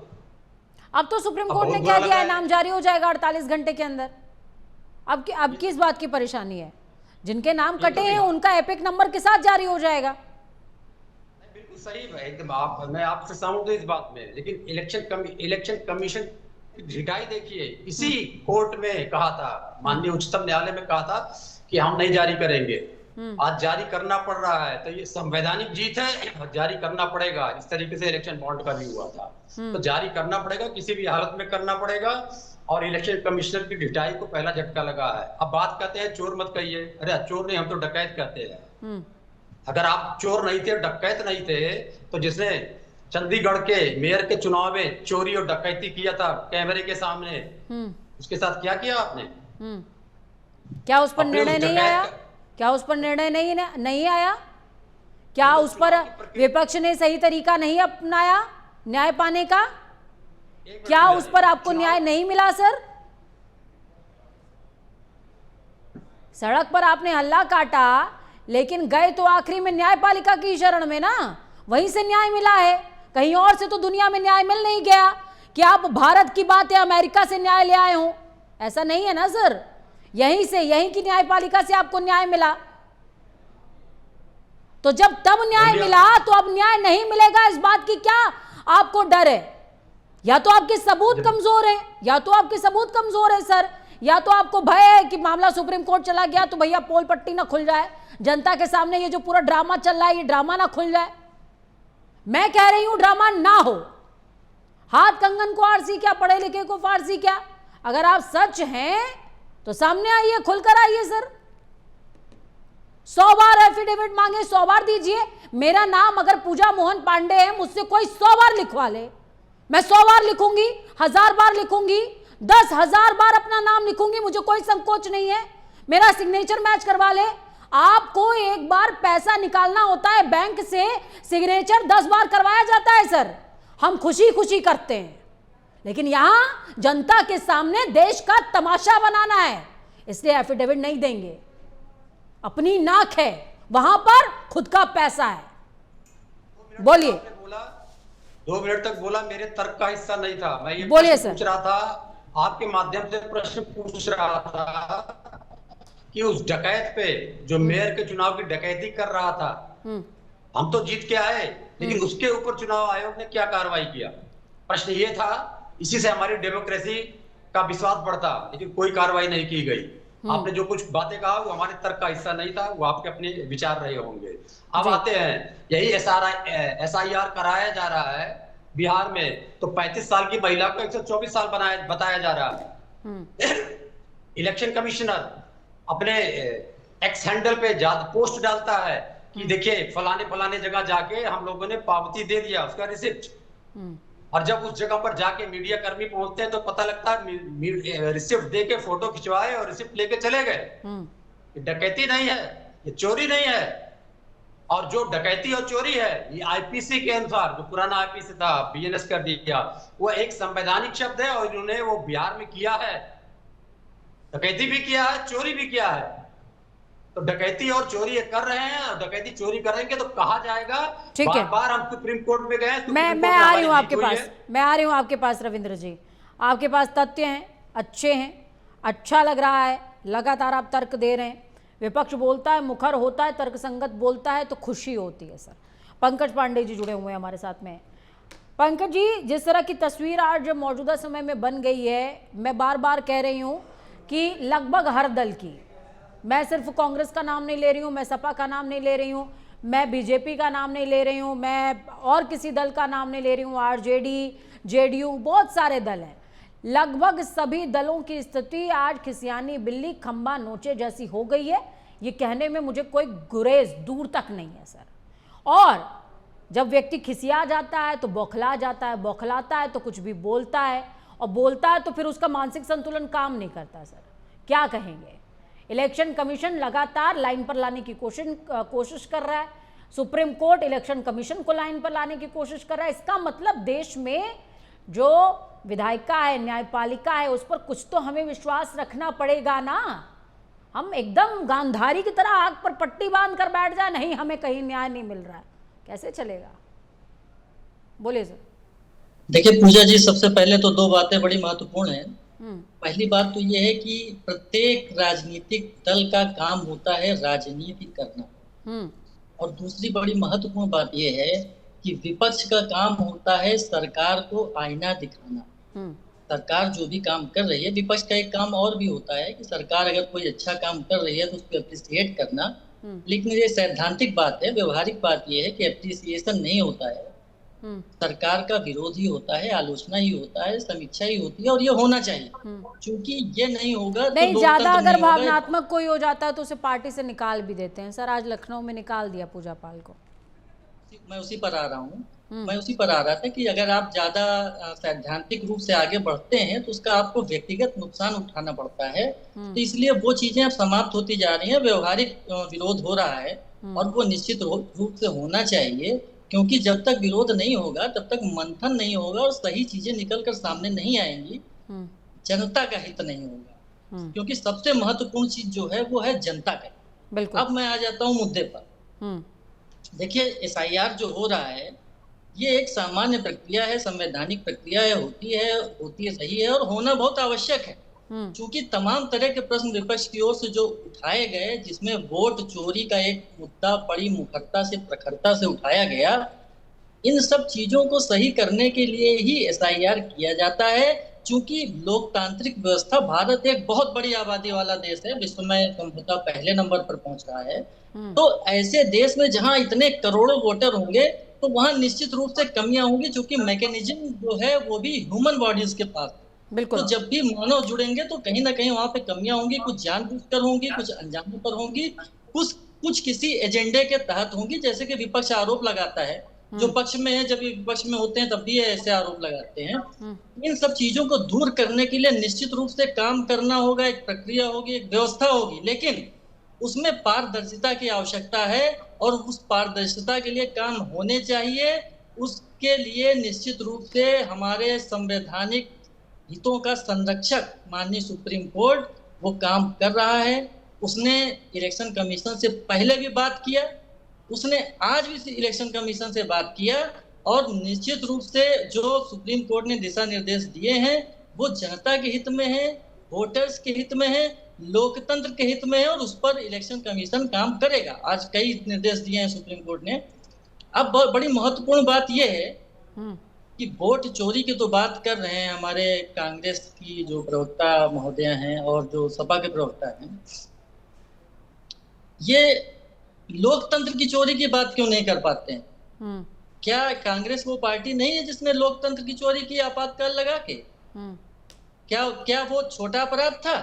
अब तो सुप्रीम कोर्ट ने क्या दिया है, नाम जारी हो जाएगा 48 घंटे के अंदर। अब किस बात की परेशानी है? जिनके नाम कटे हैं उनका एपिक नंबर के साथ जारी हो जाएगा। बिल्कुल सही है, एकदम मैं आपसे सहमत हूं इस बात में। लेकिन इलेक्शन कमीशन की ढिठाई देखिए, इसी कोर्ट में कहा था, माननीय उच्चतम न्यायालय में कहा था कि हम नहीं जारी करेंगे, आज जारी करना पड़ रहा है, तो ये संवैधानिक जीत है, जारी करना पड़ेगा। इस तरीके से इलेक्शन बॉन्ड का भी हुआ था, तो जारी करना पड़ेगा, किसी भी हालत में करना पड़ेगा। और इलेक्शन कमिश्नर की ढिठाई को पहला झटका लगा है। अब बात कहते हैं चोर मत कहिए, अरे चोर नहीं, हम तो डकैत कहते हैं। अगर आप चोर नहीं थे, डकैत नहीं थे, तो जिसने चंडीगढ़ के मेयर के चुनाव में चोरी और डकैती किया था कैमरे के सामने, उसके साथ क्या किया आपने? क्या उस पर निर्णय नहीं आया? क्या उस पर निर्णय नहीं आया? क्या उस पर विपक्ष ने सही तरीका नहीं अपनाया न्याय पाने का? क्या उस पर आपको न्याय नहीं मिला सर? सड़क पर आपने हल्ला काटा, लेकिन गए तो आखिरी में न्यायपालिका की शरण में ना, वहीं से न्याय मिला है। कहीं और से तो दुनिया में न्याय मिल नहीं गया कि आप भारत की बात या अमेरिका से न्याय ले आए हो, ऐसा नहीं है ना सर। यहीं की न्यायपालिका से आपको न्याय मिला। तो जब तब न्याय मिला तो अब न्याय नहीं मिलेगा, इस बात की क्या आपको डर है? या तो आपके सबूत कमजोर है, या तो आपके सबूत कमजोर है सर, या तो आपको भय है कि मामला सुप्रीम कोर्ट चला गया तो भैया पोल पट्टी ना खुल जाए, जनता के सामने ये जो पूरा ड्रामा चल रहा है ये ड्रामा ना खुल जाए। मैं कह रही हूं ड्रामा ना हो। हाथ कंगन को आरसी क्या, पढ़े लिखे को फारसी क्या? अगर आप सच हैं तो सामने आइए, खुलकर आइए सर। 100 बार एफिडेविट मांगे, 100 बार दीजिए। मेरा नाम अगर पूजा मोहन पांडे है, मुझसे कोई 100 बार लिखवा ले, मैं 100 बार लिखूंगी, 1000 बार लिखूंगी, 10,000 बार अपना नाम लिखूंगी, मुझे कोई संकोच नहीं है। मेरा सिग्नेचर मैच करवा ले। आपको एक बार पैसा निकालना होता है बैंक से, सिग्नेचर 10 बार करवाया जाता है सर। हम खुशी खुशी करते हैं, लेकिन यहां जनता के सामने देश का तमाशा बनाना है, इसलिए एफिडेविट नहीं देंगे। अपनी नाक है, वहां पर खुद का पैसा है। बोलिए। 2 मिनट तक बोला, मेरे तर्क का हिस्सा नहीं था। मैं ये बोलिए प्रश्न पूछ रहा था, आपके माध्यम से प्रश्न पूछ रहा था कि उस डकैत पे जो मेयर के चुनाव की डकैती कर रहा था, हम तो जीत के आए, लेकिन उसके ऊपर चुनाव आयोग ने क्या कार्रवाई किया? प्रश्न ये था। इसी से हमारी डेमोक्रेसी का विश्वास बढ़ता, लेकिन कोई कार्रवाई नहीं की गई। आपने जो कुछ बातें कहा वो हमारे तर्क का हिस्सा नहीं था, वो आपके अपने विचार रहे होंगे। अब आते हैं, यही SIR कराया जा रहा है बिहार में, तो 35 साल की महिला को 124 साल बताया जा रहा है। इलेक्शन कमिश्नर अपने एक्स हैंडल पे पोस्ट डालता है कि देखिए फलाने जगह जाके हम लोगों ने पावती दे दिया, उसका रिसिप्ट। और जब उस जगह पर जाके मीडिया कर्मी पहुंचते हैं तो पता लगता है रिसिप्ट दे के फोटो खिंचवाए और रिसिप्ट लेके चले गए। ये डकैती नहीं है, ये चोरी नहीं है। और जो डकैती और चोरी है, ये IPC के अनुसार, जो पुराना IPC था, BNS कर दिया, वो एक संवैधानिक शब्द है और इन्होंने वो बिहार में किया है। डकैती भी किया है, चोरी भी किया है। तो डकैती और चोरी ये कर रहे हैं, और डकैती चोरी करेंगे तो कहा जाएगा। ठीक है, बार हम सुप्रीम कोर्ट में गए, मैं आ रही हूँ आपके पास, मैं आ रही हूँ आपके पास। रविंद्र जी, आपके पास तथ्य हैं, अच्छे हैं, अच्छा लग रहा है, लगातार आप तर्क दे रहे हैं। विपक्ष बोलता है, मुखर होता है, तर्कसंगत बोलता है तो खुशी होती है। सर पंकज पांडे जी जुड़े हुए हैं हमारे साथ में। पंकज जी, जिस तरह की तस्वीर आज मौजूदा समय में बन गई है, मैं बार बार कह रही हूँ कि लगभग हर दल की, मैं सिर्फ कांग्रेस का नाम नहीं ले रही हूँ, मैं सपा का नाम नहीं ले रही हूँ, मैं BJP का नाम नहीं ले रही हूँ, मैं और किसी दल का नाम नहीं ले रही हूँ, RJD, JDU, बहुत सारे दल हैं। लगभग सभी दलों की स्थिति आज खिसियानी बिल्ली खंबा नोचे जैसी हो गई है। ये कहने में मुझे कोई गुरेज दूर तक नहीं है सर। और जब व्यक्ति खिसिया जाता है तो बौखला जाता है, बौखलाता है तो कुछ भी बोलता है, और बोलता है तो फिर उसका मानसिक संतुलन काम नहीं करता। सर क्या कहेंगे? इलेक्शन कमीशन लगातार लाइन पर लाने की कोशिश कर रहा है, सुप्रीम कोर्ट इलेक्शन कमीशन को लाइन पर लाने की कोशिश कर रहा है। इसका मतलब देश में जो विधायिका है, न्यायपालिका है, उस पर कुछ तो हमें विश्वास रखना पड़ेगा ना। हम एकदम गांधारी की तरह आग पर पट्टी बांध कर बैठ जाए, नहीं हमें कहीं न्याय नहीं मिल रहा है, कैसे चलेगा? बोलिए सर। देखिए पूजा जी, सबसे पहले तो 2 बातें बड़ी महत्वपूर्ण हैं। पहली बात तो ये है कि प्रत्येक राजनीतिक दल का काम होता है राजनीति करना, और दूसरी बड़ी महत्वपूर्ण बात ये है कि विपक्ष का काम होता है सरकार को आईना दिखाना। सरकार जो भी काम कर रही है, विपक्ष का एक काम और भी होता है कि सरकार अगर कोई अच्छा काम कर रही है तो उसको अप्रिशिएट करना। लेकिन ये सैद्धांतिक बात है, व्यवहारिक बात ये है कि अप्रिसिएशन नहीं होता है, सरकार का विरोध ही होता है, आलोचना ही होता है, समीक्षा ही होती है, और ये होना चाहिए। क्योंकि ये नहीं होगा नहीं, ज्यादा अगर भावनात्मक कोई हो जाता है तो उसे पार्टी से निकाल भी देते हैं। सर आज लखनऊ में निकाल दिया पूजा पाल को। मैं उसी पर आ रहा हूँ, मैं उसी पर आ रहा था कि अगर आप ज्यादा सैद्धांतिक रूप से आगे बढ़ते हैं तो उसका आपको व्यक्तिगत नुकसान उठाना पड़ता है। तो इसलिए वो चीजें अब समाप्त होती जा रही हैं, व्यवहारिक विरोध हो रहा है, और वो निश्चित रूप से होना चाहिए। क्योंकि जब तक विरोध नहीं होगा तब तक मंथन नहीं होगा और सही चीजें निकल कर सामने नहीं आएंगी, जनता का हित नहीं होगा। क्योंकि सबसे महत्वपूर्ण चीज जो है वो है जनता का। बिल्कुल। अब मैं आ जाता हूँ मुद्दे पर। देखिए SIR जो हो रहा है ये एक सामान्य प्रक्रिया है, संवैधानिक प्रक्रिया है, होती है, सही है और होना बहुत आवश्यक है। क्योंकि तमाम तरह के प्रश्न विपक्ष की ओर से जो उठाए गए, जिसमें वोट चोरी का एक मुद्दा बड़ी मुखरता से, प्रखरता से उठाया गया, इन सब चीजों को सही करने के लिए ही SIR किया जाता है। क्योंकि लोकतांत्रिक व्यवस्था, भारत एक बहुत बड़ी आबादी वाला देश है, विश्व में संभवतः पहले नंबर पर पहुंच रहा है। तो ऐसे देश में जहां इतने करोड़ों वोटर होंगे तो वहां निश्चित रूप से कमियां होंगी, क्योंकि मैकेनिज्म जो है वो भी ह्यूमन बॉडीज के पास। बिल्कुल। तो जब भी मानव जुड़ेंगे तो कहीं ना कहीं वहां पे कमियां होंगी, कुछ जानबूझकर होंगी, कुछ अनजाने पर होंगी, कुछ किसी एजेंडे के तहत होंगी। जैसे कि विपक्ष आरोप लगाता है, जो पक्ष में है, जब विपक्ष में होते हैं तब भी ऐसे आरोप लगाते हैं। इन सब चीजों को दूर करने के लिए निश्चित रूप से काम करना होगा, एक प्रक्रिया होगी, एक व्यवस्था होगी, लेकिन उसमें पारदर्शिता की आवश्यकता है और उस पारदर्शिता के लिए काम होने चाहिए। उसके लिए निश्चित रूप से हमारे संवैधानिक हितों का संरक्षक माननीय सुप्रीम कोर्ट वो काम कर रहा है। उसने इलेक्शन कमीशन से पहले भी बात किया, उसने आज भी इलेक्शन कमीशन से बात किया, और निश्चित रूप से जो सुप्रीम कोर्ट ने दिशा निर्देश दिए हैं वो जनता के हित में है, वोटर्स के हित में है, लोकतंत्र के हित में है, और उस पर इलेक्शन कमीशन काम करेगा। आज कई निर्देश दिए हैं सुप्रीम कोर्ट ने। अब बड़ी महत्वपूर्ण बात यह है कि वोट चोरी की तो बात कर रहे हैं हमारे कांग्रेस की जो प्रवक्ता महोदय हैं और जो सपा के प्रवक्ता हैं, ये लोकतंत्र की चोरी की बात क्यों नहीं कर पाते हैं? क्या कांग्रेस वो पार्टी नहीं है जिसने लोकतंत्र की चोरी की आपातकाल लगा के? क्या वो छोटा अपराध था?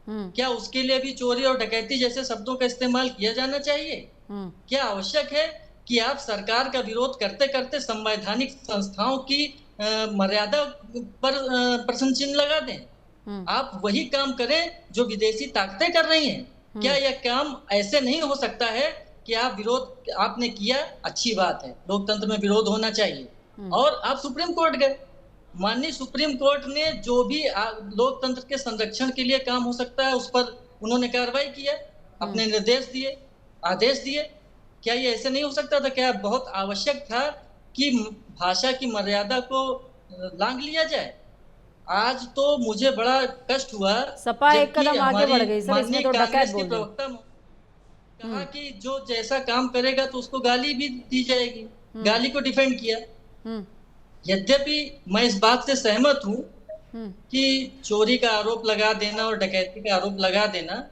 क्या उसके लिए भी चोरी और डकैती जैसे शब्दों का इस्तेमाल किया जाना चाहिए? क्या आवश्यक है कि आप सरकार का विरोध करते करते संवैधानिक संस्थाओं की मर्यादा पर प्रश्न चिन्ह लगा दें? आप वही काम करें जो विदेशी ताकतें कर रही हैं। क्या यह काम ऐसे नहीं हो सकता है कि आप विरोध आपने किया, अच्छी बात है, लोकतंत्र में विरोध होना चाहिए, और आप सुप्रीम कोर्ट गए, माननीय सुप्रीम कोर्ट ने जो भी लोकतंत्र के संरक्षण के लिए काम हो सकता है उस पर उन्होंने कार्रवाई किया, अपने निर्देश दिए, आदेश दिए। क्या ये ऐसे नहीं हो सकता था? क्या बहुत आवश्यक था कि भाषा की मर्यादा को लांघ लिया जाए? आज तो मुझे बड़ा कष्ट हुआ, सपा एक कदम आगे बढ़ गई सर, इसमें तो डकैत बोल प्रवक्ता कहा कि जो जैसा काम करेगा तो उसको गाली भी दी जाएगी, गाली को डिफेंड किया। यद्यपि मैं इस बात से सहमत हूँ कि चोरी का आरोप लगा देना और डकैती का आरोप लगा देना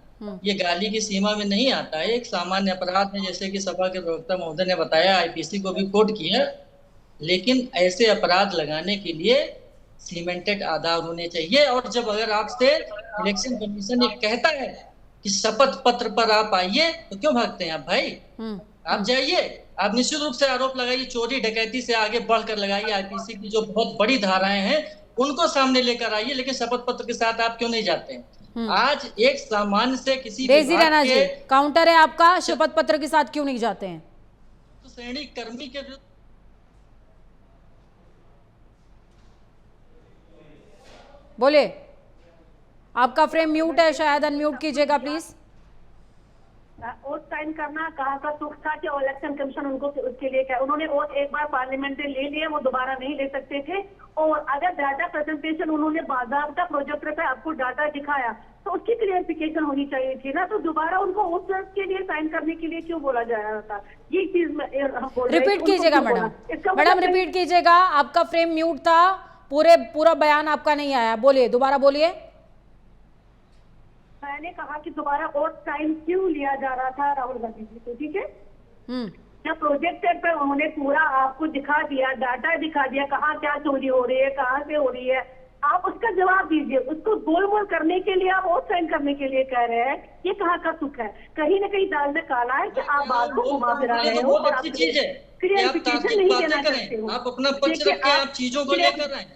ये गाली की सीमा में नहीं आता है, एक सामान्य अपराध है, जैसे कि सपा के प्रवक्ता महोदय ने बताया, आईपीसी को भी कोट किया। लेकिन ऐसे अपराध लगाने के लिए सीमेंटेड आधार होने चाहिए, और जब अगर आपसे इलेक्शन कमीशन ये कहता है कि शपथ पत्र पर आप आइए, तो क्यों भागते हैं आप भाई? आप जाइए, आप निश्चित रूप से आरोप लगाइए, चोरी डकैती से आगे बढ़कर लगाइए, आईपीसी की जो बहुत बड़ी धाराएं हैं उनको सामने लेकर आइए, लेकिन शपथ पत्र के साथ आप क्यों नहीं जाते हैं? आज एक सामान्य से किसी डेजी राणा जी, काउंटर है आपका, शपथ पत्र के साथ क्यों नहीं जाते हैं? तो श्रेणी कर्मी के बोले, आपका फ्रेम म्यूट है, शायद अनम्यूट कीजिएगा प्लीज। वोट साइन करना कहाँ का सुख था कि इलेक्शन कमीशन उनको उसके लिए क्या, उन्होंने वोट एक बार पार्लियामेंट में ले लिए, वो दोबारा नहीं ले सकते थे। और अगर डाटा प्रेजेंटेशन उन्होंने बाकायदा प्रोजेक्टर पे आपको डाटा दिखाया तो उसकी क्लियरिफिकेशन होनी चाहिए थी ना, तो दोबारा उनको उस के लिए साइन करने के लिए क्यों बोला जा रहा था? ये चीज रिपीट कीजिएगा मैडम, मैडम रिपीट कीजिएगा, आपका फ्रेम म्यूट था, पूरा बयान आपका नहीं आया, बोलिए, दोबारा बोलिए। मैंने कहा कि दोबारा वोट साइन क्यों लिया जा रहा था राहुल गांधी जी को, ठीक है? जब प्रोजेक्टर पे उन्होंने पूरा आपको दिखा दिया, डाटा दिखा दिया, कहाँ क्या चोरी हो रही है, कहाँ से हो रही है, आप उसका जवाब दीजिए। उसको गोल मोल करने के लिए आप वोट साइन करने के लिए कह रहे हैं, ये कहाँ का सुख है? कहीं ना कहीं दाल में काला है कि आप बात को घुमा फिरा रहे हो और आप क्लियरिफिकेशन नहीं देना चाहते हो। आप अपना पक्ष रखें, आप चीजों को लेकर रहे हैं,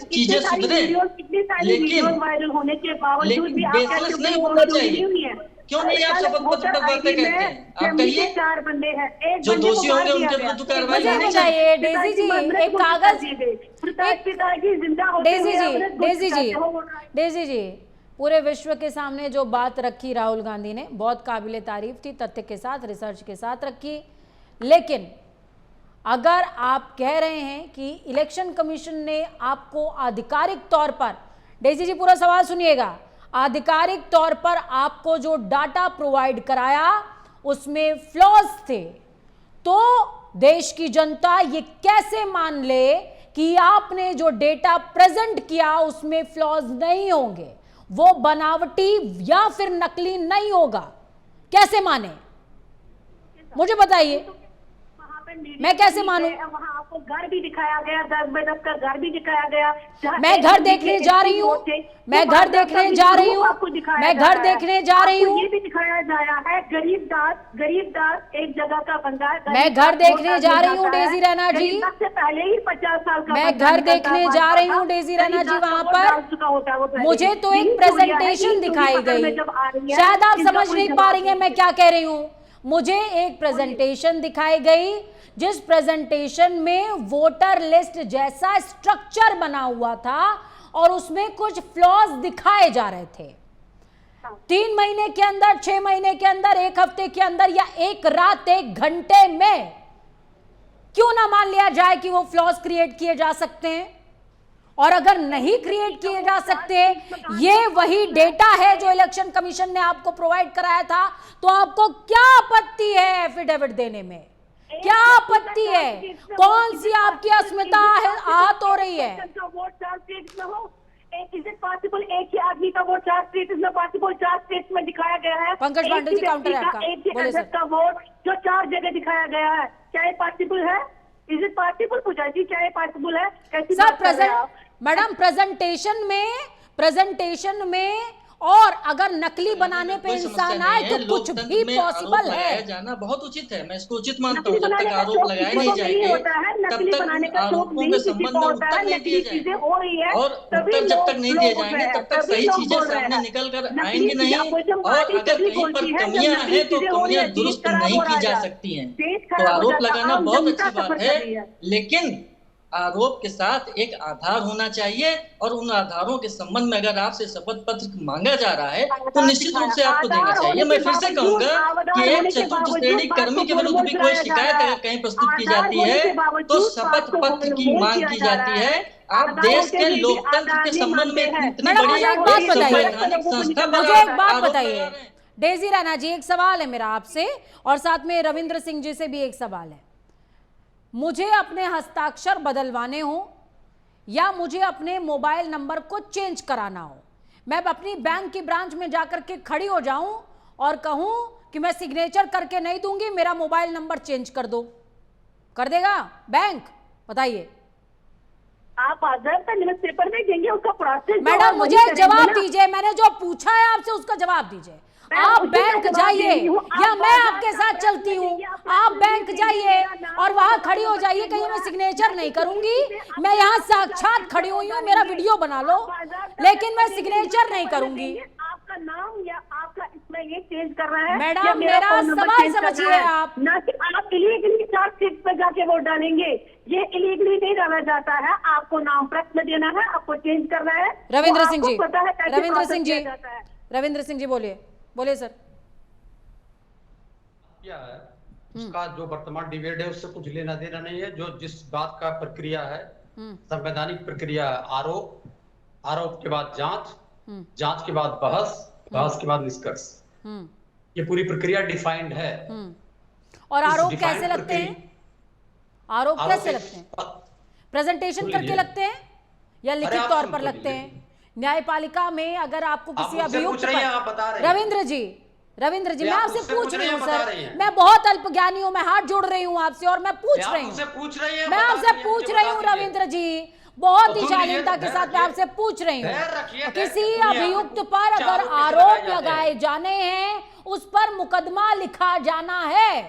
चीजें सुधरे, कितनी सारी वीडियो वायरल होने के बावजूद भी आप नहीं होना चाहिए। क्यों नहीं आप शपथ पत्र पर बातें कहते हैं? आप कहिए, 4 बंदे हैं, एक जो दोषी होंगे उनके विरुद्ध कार्रवाई होनी चाहिए। डेजी जी, एक कागज, डेजी जी, पूरे विश्व के सामने जो बात रखी राहुल गांधी ने, बहुत काबिले तारीफ थी, तथ्य के साथ, रिसर्च के साथ रखी। लेकिन अगर आप कह रहे हैं कि इलेक्शन कमीशन ने आपको आधिकारिक तौर पर, डेजी जी पूरा सवाल सुनिएगा, आधिकारिक तौर पर आपको जो डाटा प्रोवाइड कराया उसमें फ्लॉज थे, तो देश की जनता ये कैसे मान ले कि आपने जो डेटा प्रेजेंट किया उसमें फ्लॉज नहीं होंगे, वो बनावटी या फिर नकली नहीं होगा? कैसे माने, मुझे बताइए, मैं कैसे मानूं? वहाँ आपको घर भी दिखाया गया, 10 बाय 10 का घर भी दिखाया गया। मैं घर देखने जा रही हूँ, मैं घर देखने जा रही हूँ, मैं घर देखने जा रही हूँ, ये भी दिखाया गया है। गरीब दास एक जगह का बंदा है, मैं घर देखने जा रही हूँ डेजी राणा जी, से पहले ही 50 साल का मैं घर देखने जा रही हूँ डेजी राणा जी। वहाँ पर मुझे तो एक प्रेजेंटेशन दिखाई गई, शायद आप समझ नहीं पा रही हैं मैं क्या कह रही हूँ। मुझे एक प्रेजेंटेशन दिखाई गई जिस प्रेजेंटेशन में वोटर लिस्ट जैसा स्ट्रक्चर बना हुआ था और उसमें कुछ फ्लॉज दिखाए जा रहे थे। 3 महीने के अंदर, 6 महीने के अंदर, 1 हफ्ते के अंदर या 1 रात 1 घंटे में क्यों ना मान लिया जाए कि वो फ्लॉज क्रिएट किए जा सकते हैं? और अगर नहीं क्रिएट किए जा सकते, ये वही डेटा है जो इलेक्शन कमीशन ने आपको प्रोवाइड कराया था, तो आपको क्या आपत्ति है एफिडेविट देने में? क्या आपत्ति है? कौन सी आपकी अस्मिता आहत हो रही है? Is it possible एक ही आदमी का वोट 4 स्टेट में पॉसिबल, 4 स्टेट में दिखाया गया है? पंकज पांडे जी, काउंटर है आपका, बोलिए सर। का वोट जो 4 जगह दिखाया गया है, क्या ये पॉसिबल है? इज इट पॉसिबल पूजा जी, क्या ये पॉसिबल है? कैसी सर बात कर रहे हैं आप? मैडम प्रेजेंटेशन में और अगर नकली बनाने पे इंसान आए तो कुछ भी पॉसिबल है। जाना बहुत उचित है, मैं इसको उचित मानता हूँ। जब तक आरोप लगाए नहीं जाएंगे तब तक आरोपों के संबंध में उत्तर नहीं दिए जाएंगे, और उत्तर जब तक नहीं दिए जाएंगे तब तक सही चीजें सामने निकल कर आएंगी नहीं। और अगर कहीं पर कमियां हैं तो कमियां दुरुस्त नहीं की जा सकती हैं। तो आरोप लगाना बहुत अच्छी बात है, लेकिन आरोप के साथ एक आधार होना चाहिए, और उन आधारों के संबंध में अगर आपसे शपथ पत्र मांगा जा रहा है तो निश्चित रूप से आपको देना चाहिए। मैं फिर से कहूंगा कि एक चतुर्थ श्रेणी कर्मी के विरुद्ध भी कोई शिकायत अगर कहीं प्रस्तुत की जाती है तो शपथ पत्र की मांग की जाती है। आप देश के लोकतंत्र के संबंध में इतनी बड़ी संवैधानिक संस्था पर मुझे एक बात बताइए डेजी राणा जी, एक सवाल है मेरा आपसे, और साथ में रविंद्र सिंह जी से भी एक सवाल है। मुझे अपने हस्ताक्षर बदलवाने हो या मुझे अपने मोबाइल नंबर को चेंज कराना हो, मैं अपनी बैंक की ब्रांच में जाकर के खड़ी हो जाऊं और कहूं कि मैं सिग्नेचर करके नहीं दूंगी, मेरा मोबाइल नंबर चेंज कर दो, कर देगा बैंक? बताइए। आप आधार का न्यूज़पेपर में देंगे, उसका प्रोसेस। मैडम मुझे जवाब दीजिए, मैंने जो पूछा है आपसे उसका जवाब दीजिए। आप बैंक जाइए या मैं आपके साथ चलती हूँ, आप बैंक जाइए और वहां खड़ी हो जाइए, कहीं मैं सिग्नेचर नहीं करूंगी, मैं यहाँ साक्षात खड़ी हुई हूँ, मेरा वीडियो बना लो, लेकिन मैं सिग्नेचर नहीं करूंगी। आपका नाम या आपका इसमें ये चेंज कर रहा है? मैडम मेरा सवाल समझिए आप। ना कि आप इलीगली 4 सीट पर जाके वोट डालेंगे, ये इलीगली नहीं डाला जाता है। आपको नाम प्रश्न देना है, आपको चेंज करना है। रविंद्र सिंह जी, रविंद्र सिंह जी बोलिए सर। क्या है उसका जो वर्तमान डिबेट है उससे कुछ लेना देना नहीं है। जो जिस बात का प्रक्रिया है, संवैधानिक प्रक्रिया, आरोप के बाद जांच, जांच के बाद बहस, बहस के बाद निष्कर्ष, ये पूरी प्रक्रिया डिफाइंड है। और आरोप कैसे लगते हैं? आरोप कैसे लगते हैं? प्रेजेंटेशन करके लगते हैं या लिखित तौर पर लगते हैं? न्यायपालिका में अगर आपको किसी अभियुक्त पर, रविंद्र जी मैं आपसे पूछ रही हूँ सर, मैं बहुत अल्पज्ञानी हूँ, मैं हाथ जोड़ रही हूँ आपसे और मैं पूछ रही हूँ, मैं आपसे पूछ रही हूँ रविंद्र जी, बहुत ही शालीनता के साथ मैं आपसे पूछ रही हूँ। किसी अभियुक्त पर अगर आरोप लगाए जाने हैं, उस पर मुकदमा लिखा जाना है,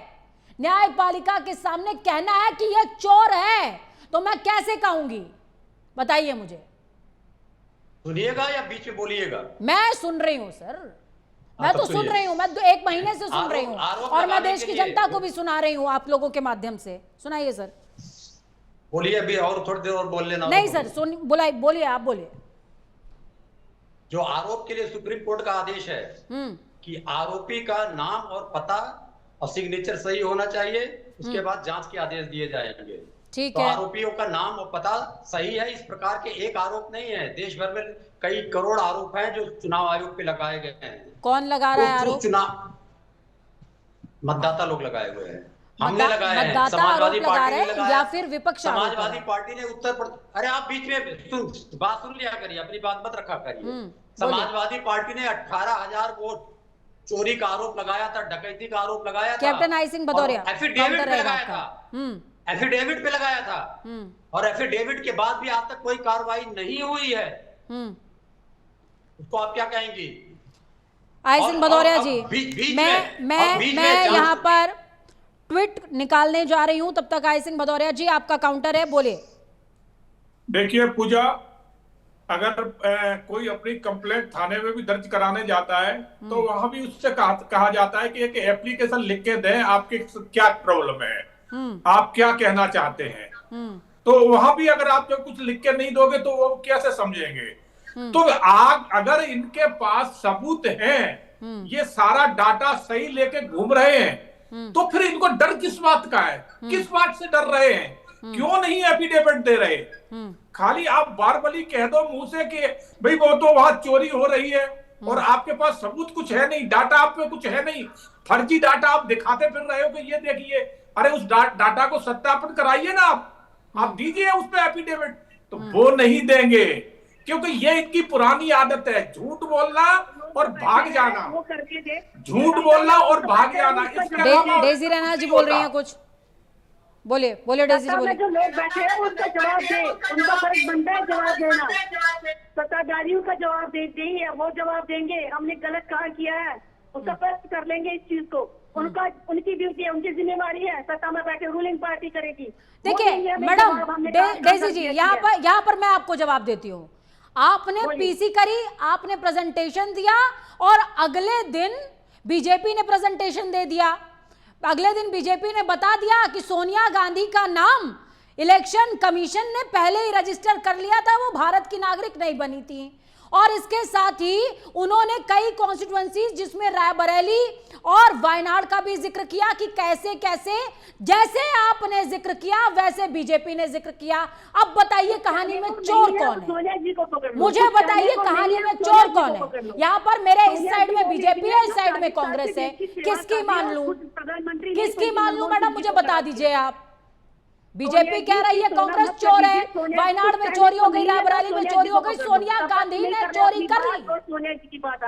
न्यायपालिका के सामने कहना है कि यह चोर है, तो मैं कैसे कहूंगी? बताइए मुझे। सुनिएगा या बीच में बोलिएगा? मैं सुन रही हूँ सर, मैं तो सुन रही हूँ, मैं 1 महीने से सुन रही हूँ और मैं देश की जनता को भी सुना रही हूँ आप लोगों के माध्यम से। सुनाइए सर। बोलिए, अभी और थोड़ी देर और बोल लेना। नहीं सर, सुन बोलिए, आप बोलिए। जो आरोप के लिए सुप्रीम कोर्ट का आदेश है कि आरोपी का नाम और पता और सिग्नेचर सही होना चाहिए, उसके बाद जांच के आदेश दिए जाएंगे। ठीक है। तो आरोपियों का नाम और पता सही है। इस प्रकार के एक आरोप नहीं है, देश भर में कई करोड़ आरोप हैं जो चुनाव आयोग पे लगाए गए हैं। कौन लगा रहा है आरोप? चुनाव मतदाता लोग लगाए हुए हैं, हमने लगाए हैं, मतदाता समाजवादी आरोप लगा पार्टी रहे ने हैं लगाया, या फिर विपक्ष? समाजवादी पार्टी ने उत्तर प्रदेश, अरे आप बीच में बात सुन लिया करिए, अपनी बात मत रखा करिए। समाजवादी पार्टी ने 18,000 वोट चोरी का आरोप लगाया था, डकैती का आरोप लगाया था, captain I Singh Bhadauria affidavit पे लगाया था, एफिडेविट पे लगाया था, और एफिडेविट के बाद भी आज तक कोई कार्रवाई नहीं हुई है। उसको आप क्या कहेंगी? आई सिंह भदौरिया जी, मैं यहाँ पर ट्वीट निकालने जा रही हूं, तब तक आई सिंह भदौरिया जी आपका काउंटर है, बोलिए। देखिए पूजा, अगर कोई अपनी कंप्लेंट थाने में भी दर्ज कराने जाता है तो वहां भी उससे कहा जाता है कि एक एप्लीकेशन लिख के दें, आपके क्या प्रॉब्लम है, आप क्या कहना चाहते हैं। तो वहां भी अगर आप जब कुछ लिख के नहीं दोगे तो वो कैसे समझेंगे? तो अगर इनके पास सबूत है, ये सारा डाटा सही लेके घूम रहे हैं, तो फिर इनको डर किस बात का है? किस बात से डर रहे हैं? क्यों नहीं एफिडेविट दे रहे? खाली आप बारबली कह दो मुंह से कि भाई वो तो वहां चोरी हो रही है, और आपके पास सबूत कुछ है नहीं, डाटा आप पे कुछ है नहीं, फर्जी डाटा आप दिखाते फिर रहे हो कि ये देखिए। अरे उस डाटा को सत्यापन कराइए ना, आप दीजिए उस पे एफिडेविट। तो वो नहीं देंगे, क्योंकि ये इनकी पुरानी आदत है, झूठ बोलना और भाग जाना, झूठ बोलना और भाग जाना। डेजी रैना जी बोल रही हैं कुछ, बोलिए बोलिए डेजी जी, बोलिए। जो लोग बैठे हैं उनका जवाब दे, उनका फर्ज बनता है जवाब देना। सत्ताधारियों का जवाब देते ही है, वो जवाब देंगे हमने गलत कहा किया है, उसका फर्ज कर लेंगे इस चीज को। उनका, उनकी ड्यूटी है, उनकी जिम्मेवारी है, सत्ता में बैठे रूलिंग पार्टी करेगी। देखिए मैडम डेजी जी, यहाँ पर मैं आपको जवाब देती हूँ। आपने पीसी करी, आपने प्रेजेंटेशन दिया, और अगले दिन बीजेपी ने प्रेजेंटेशन दे दिया। अगले दिन बीजेपी ने बता दिया कि सोनिया गांधी का नाम इलेक्शन कमीशन ने पहले ही रजिस्टर कर लिया था, वो भारत की नागरिक नहीं बनी थी। और इसके साथ ही उन्होंने कई कॉन्स्टिट्यूएंसीज जिसमें रायबरेली और वायनाड का भी जिक्र किया कि कैसे कैसे जैसे आपने जिक्र किया वैसे बीजेपी ने जिक्र किया। अब बताइए कहानी में चोर कौन है? मुझे बताइए कहानी में चोर कौन है? यहाँ पर मेरे इस साइड में बीजेपी है, इस साइड में कांग्रेस है, किसकी मान लूं? किसकी मान लूं मैडम, मुझे बता दीजिए आप। बीजेपी कह रही है कांग्रेस चोर है, वायनाड में चोरी हो गई, रायबरेली में चोरी हो गई, सोनिया गांधी ने चोरी कर ली,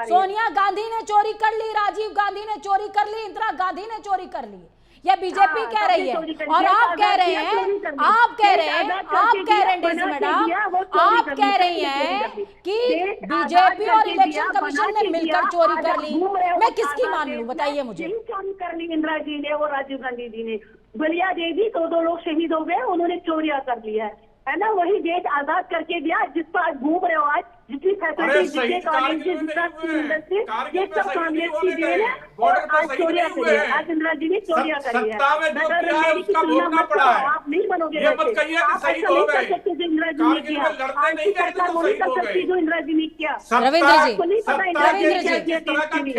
सोनिया गांधी ने चोरी कर ली, राजीव गांधी ने चोरी कर ली, इंदिरा गांधी ने चोरी कर ली, यह बीजेपी कह रही है। और आप कह रहे हैं, आप कह रहे हैं डेजी मैडम, आप कह रही हैं कि बीजेपी और इलेक्शन कमीशन ने मिलकर चोरी कर ली। मैं किसकी मान लूं, बताइए मुझे। चोरी कर ली इंदिरा जी ने और राजीव गांधी जी ने, बलिया देवी दो लोग शहीद हो गए, उन्होंने चोरियां कर लिया है ना। वही देश आजाद करके दिया जिस पर आज घूम रहे हो, आज जितनी फैसिलिटी, जितने कॉलेज, जितना इंडस्ट्री, ये सब कांग्रेस की देन है। और आज चोरियां करी है, आज इंदिरा जी ने चोरियां करी है। आप नहीं बनोगे, आप ऐसा नहीं कर सकते जो इंदिरा जी ने किया, आप वो नहीं कर सकती जो इंदिरा जी ने किया। रविंद्र जी, आपको नहीं पता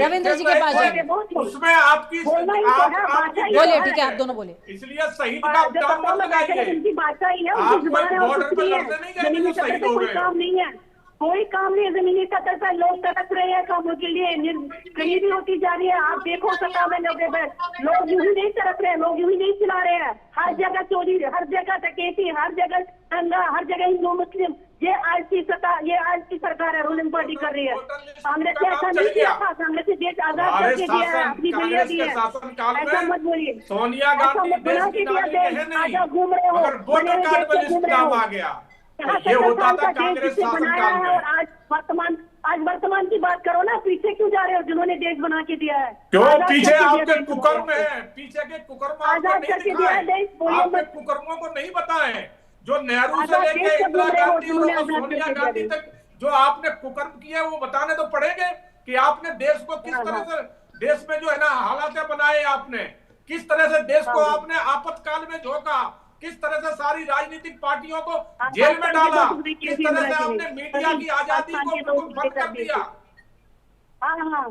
रविंद्र जी के पास जाइए, उसमें आपकी बोलिए, ठीक है आप दोनों बोलिए। इसलिए शहीद का नाम मत लगाइए, उनकी बादशाह ही है, आप उनकी जुबान है, बॉर्डर पर है, लड़ने नहीं गए, जमीनी सतह पे कोई काम नहीं है, कोई काम नहीं है जमीनी सतह पर। लोग तड़प रहे हैं कामों के लिए, गरीबी होती जा रही है। आप देखो सत्ता में लोग यूं ही नहीं तड़प रहे हैं, लोग यूं ही नहीं चिल्ला रहे हैं। हर जगह चोरी, हर जगह डकैती, हर जगह दंगा, हर जगह हिंदू मुस्लिम। ये आज की सत्ता, ये आज की सरकार है, रूलिंग पार्टी कर रही है। कांग्रेस ने ऐसा नहीं किया था, कांग्रेस ने देश आजाद करके दिया है, अपनी बलिया दी है। ऐसा मत बोलिए, सोनिया गांधी देश की नागरिक है नहीं, घूम रहे हो, अगर वोटर कार्ड पर लिस्ट नाम आ गया ये होता था कांग्रेस शासनकाल में। और आज वर्तमान की बात करो ना, पीछे क्यों जा रहे हो जिन्होंने देश बना के दिया है? क्यों पीछे आपके कुकर्म है, पीछे के कुकर्म आपको नहीं दिखाए, आपके कुकर्मों को नहीं बताए, जो नेहरू से लेके इंदिरा गांधी और सोनिया गांधी तक जो आपने कुकर्म किए वो बताने तो पड़ेंगे कि आपने देश को किस तरह से, देश में जो है ना हालात बनाए, आपने किस तरह से देश को आपने आपातकाल में झोंका, किस तरह से सारी राजनीतिक पार्टियों को जेल में डाला, किस तरह से आपने मीडिया की आजादी को बंद कर दिया। हाँ,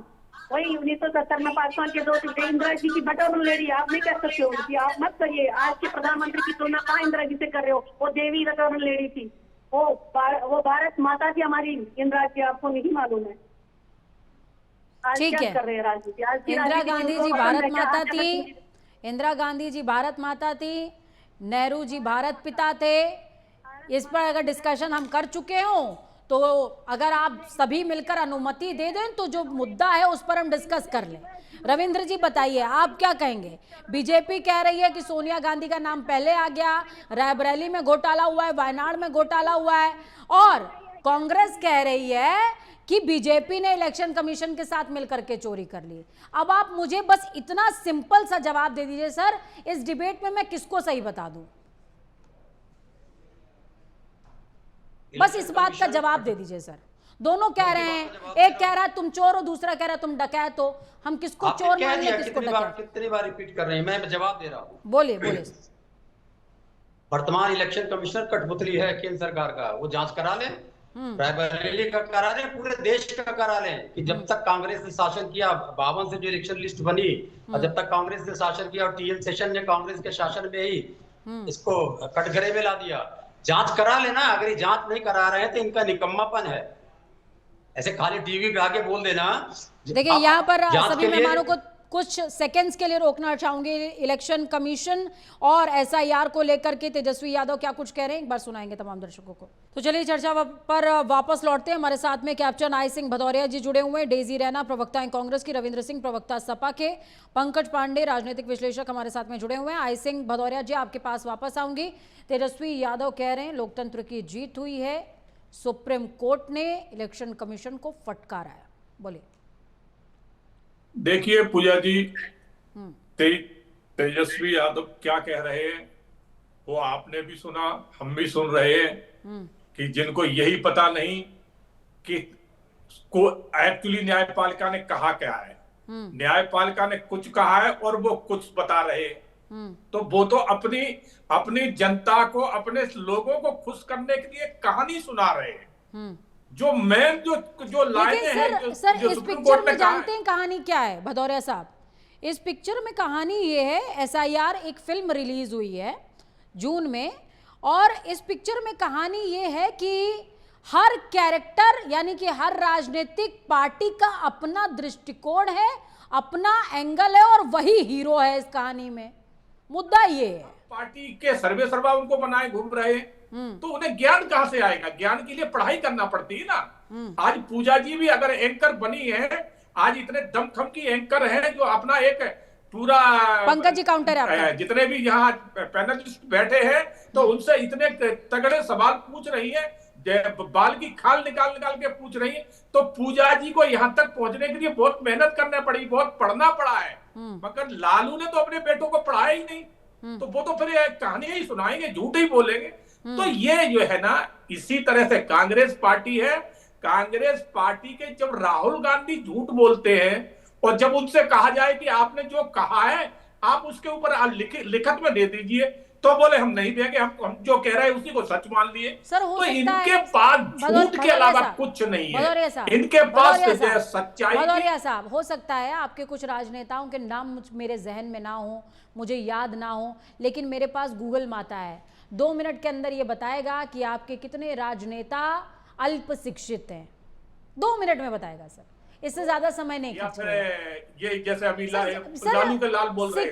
वही 1970 में पासवान के दोस्त थे, इंदिरा जी की बटन लेडी आप नहीं कर सकते हो उनकी, आप मत करिए। आज के प्रधानमंत्री की तुलना कहाँ इंदिरा जी से कर रहे हो? वो देवी बटन लेडी थी, वो भारत माता थी हमारी इंदिरा जी, आपको नहीं मालूम है। ठीक है, कर रहे हैं राजनीति। इंदिरा गांधी जी भारत माता थी, इंदिरा गांधी जी भारत माता थी, नेहरू जी भारत पिता थे। इस पर अगर डिस्कशन हम कर चुके हों तो अगर आप सभी मिलकर अनुमति दे दें तो जो मुद्दा है उस पर हम डिस्कस कर लें। रविंद्र जी बताइए आप क्या कहेंगे? बीजेपी कह रही है कि सोनिया गांधी का नाम पहले आ गया, रायबरेली में घोटाला हुआ है, वायनाड में घोटाला हुआ है, और कांग्रेस कह रही है कि बीजेपी ने इलेक्शन कमीशन के साथ मिलकर के चोरी कर ली। अब आप मुझे बस इतना सिंपल सा जवाब दे दीजिए सर, इस डिबेट में मैं किसको सही बता दूं? बस इस बात का जवाब दे दीजिए सर। दोनों कह रहे हैं, एक कह रहा है तुम चोर हो, दूसरा कह रहा है तुम डकैत हो। हम किसको चोर मानेंगे, किसको डकैत? कितनी बार रिपीट कर रहे हैं, मैं जवाब दे रहा हूँ। बोलिए बोलिए। वर्तमान इलेक्शन कमिश्नर कठपुतली है केंद्र सरकार का, वो जांच करा ले। रायबरेली का करा लें, पूरे देश का करा लें कि जब तक कांग्रेस ने शासन किया, 52 से जो इलेक्शन लिस्ट बनी, और जब तक कांग्रेस ने शासन किया और टीएन सेशन ने कांग्रेस के शासन में ही इसको कटघरे में ला दिया। जांच करा लेना, अगर ये जांच नहीं करा रहे हैं तो इनका निकम्मापन है। ऐसे खाली टीवी पे आके बोल देना। देखिए यहाँ पर सभी मेहमानों को कुछ सेकंड्स के लिए रोकना चाहूंगी। इलेक्शन कमीशन और एसआईआर को लेकर के तेजस्वी यादव क्या कुछ कह रहे हैं, एक बार सुनाएंगे तमाम दर्शकों को। तो चलिए चर्चा पर वापस लौटते हैं। हमारे साथ में कैप्टन आई सिंह भदौरिया जी जुड़े हुए हैं, डेजी रैना प्रवक्ता हैं कांग्रेस की, रविंद्र सिंह प्रवक्ता सपा के, पंकज पांडे राजनीतिक विश्लेषक हमारे साथ में जुड़े हुए हैं। आई सिंह भदौरिया जी आपके पास वापस आऊंगी। तेजस्वी यादव कह रहे हैं लोकतंत्र की जीत हुई है, सुप्रीम कोर्ट ने इलेक्शन कमीशन को फटकारा है, बोलिए। देखिए पूजा जी, तेजस्वी यादव क्या कह रहे हैं वो आपने भी सुना, हम भी सुन रहे हैं कि जिनको यही पता नहीं कि को एक्चुअली न्यायपालिका ने कहा क्या है। न्यायपालिका ने कुछ कहा है और वो कुछ बता रहे हैं। तो वो तो अपनी जनता को, अपने लोगों को खुश करने के लिए कहानी सुना रहे हैं। जो मेन जो लाइनें हैं, सर इस पिक्चर में जानते हैं कहानी क्या है भदौरिया साहब? इस पिक्चर में कहानी ये है, एसआईआर एक फिल्म रिलीज हुई है जून में, और इस पिक्चर में कहानी ये है कि हर कैरेक्टर यानी कि हर राजनीतिक पार्टी का अपना दृष्टिकोण है, अपना एंगल है और वही हीरो है इस कहानी में। मुद्दा ये है पार्टी के सर्वे सर्वा उनको बनाए घूम रहे हैं, तो उन्हें ज्ञान कहां से आएगा? ज्ञान के लिए पढ़ाई करना पड़ती है ना। आज पूजा जी भी अगर एंकर बनी है, आज इतने दमखम की एंकर हैं जो अपना एक पूरा, पंकज जी काउंटर है, जितने भी यहाँ पैनलिस्ट बैठे हैं तो उनसे इतने तगड़े सवाल पूछ रही है, बाल की खाल निकाल निकाल के पूछ रही है। तो पूजा जी को यहाँ तक पहुंचने के लिए बहुत मेहनत करना पड़ी, बहुत पढ़ना पड़ा है। मगर लालू ने तो अपने बेटों को पढ़ाया ही नहीं, तो वो तो फिर कहानियां ही सुनाएंगे, झूठ ही बोलेंगे। तो ये जो है ना, इसी तरह से कांग्रेस पार्टी है। कांग्रेस पार्टी के जब राहुल गांधी झूठ बोलते हैं और जब उनसे कहा जाए कि आपने जो कहा है आप उसके ऊपर लिखत में दे दीजिए, तो बोले हम नहीं देंगे, हम जो कह रहे हैं उसी को सच मान लिए। तो इनके पास झूठ के अलावा कुछ नहीं है, इनके पास सच्चाई। भदौरिया साहब, हो सकता है आपके कुछ राजनेताओं के नाम मेरे जहन में ना हो, मुझे याद ना हो, लेकिन मेरे पास गूगल माता है, 2 मिनट के अंदर ये बताएगा कि आपके कितने राजनेता अल्प शिक्षित हैं। 2 मिनट में बताएगा सर, इससे ज्यादा समय नहीं खर्च। ये जैसे अभी लालू के लाल बोल रहे थे,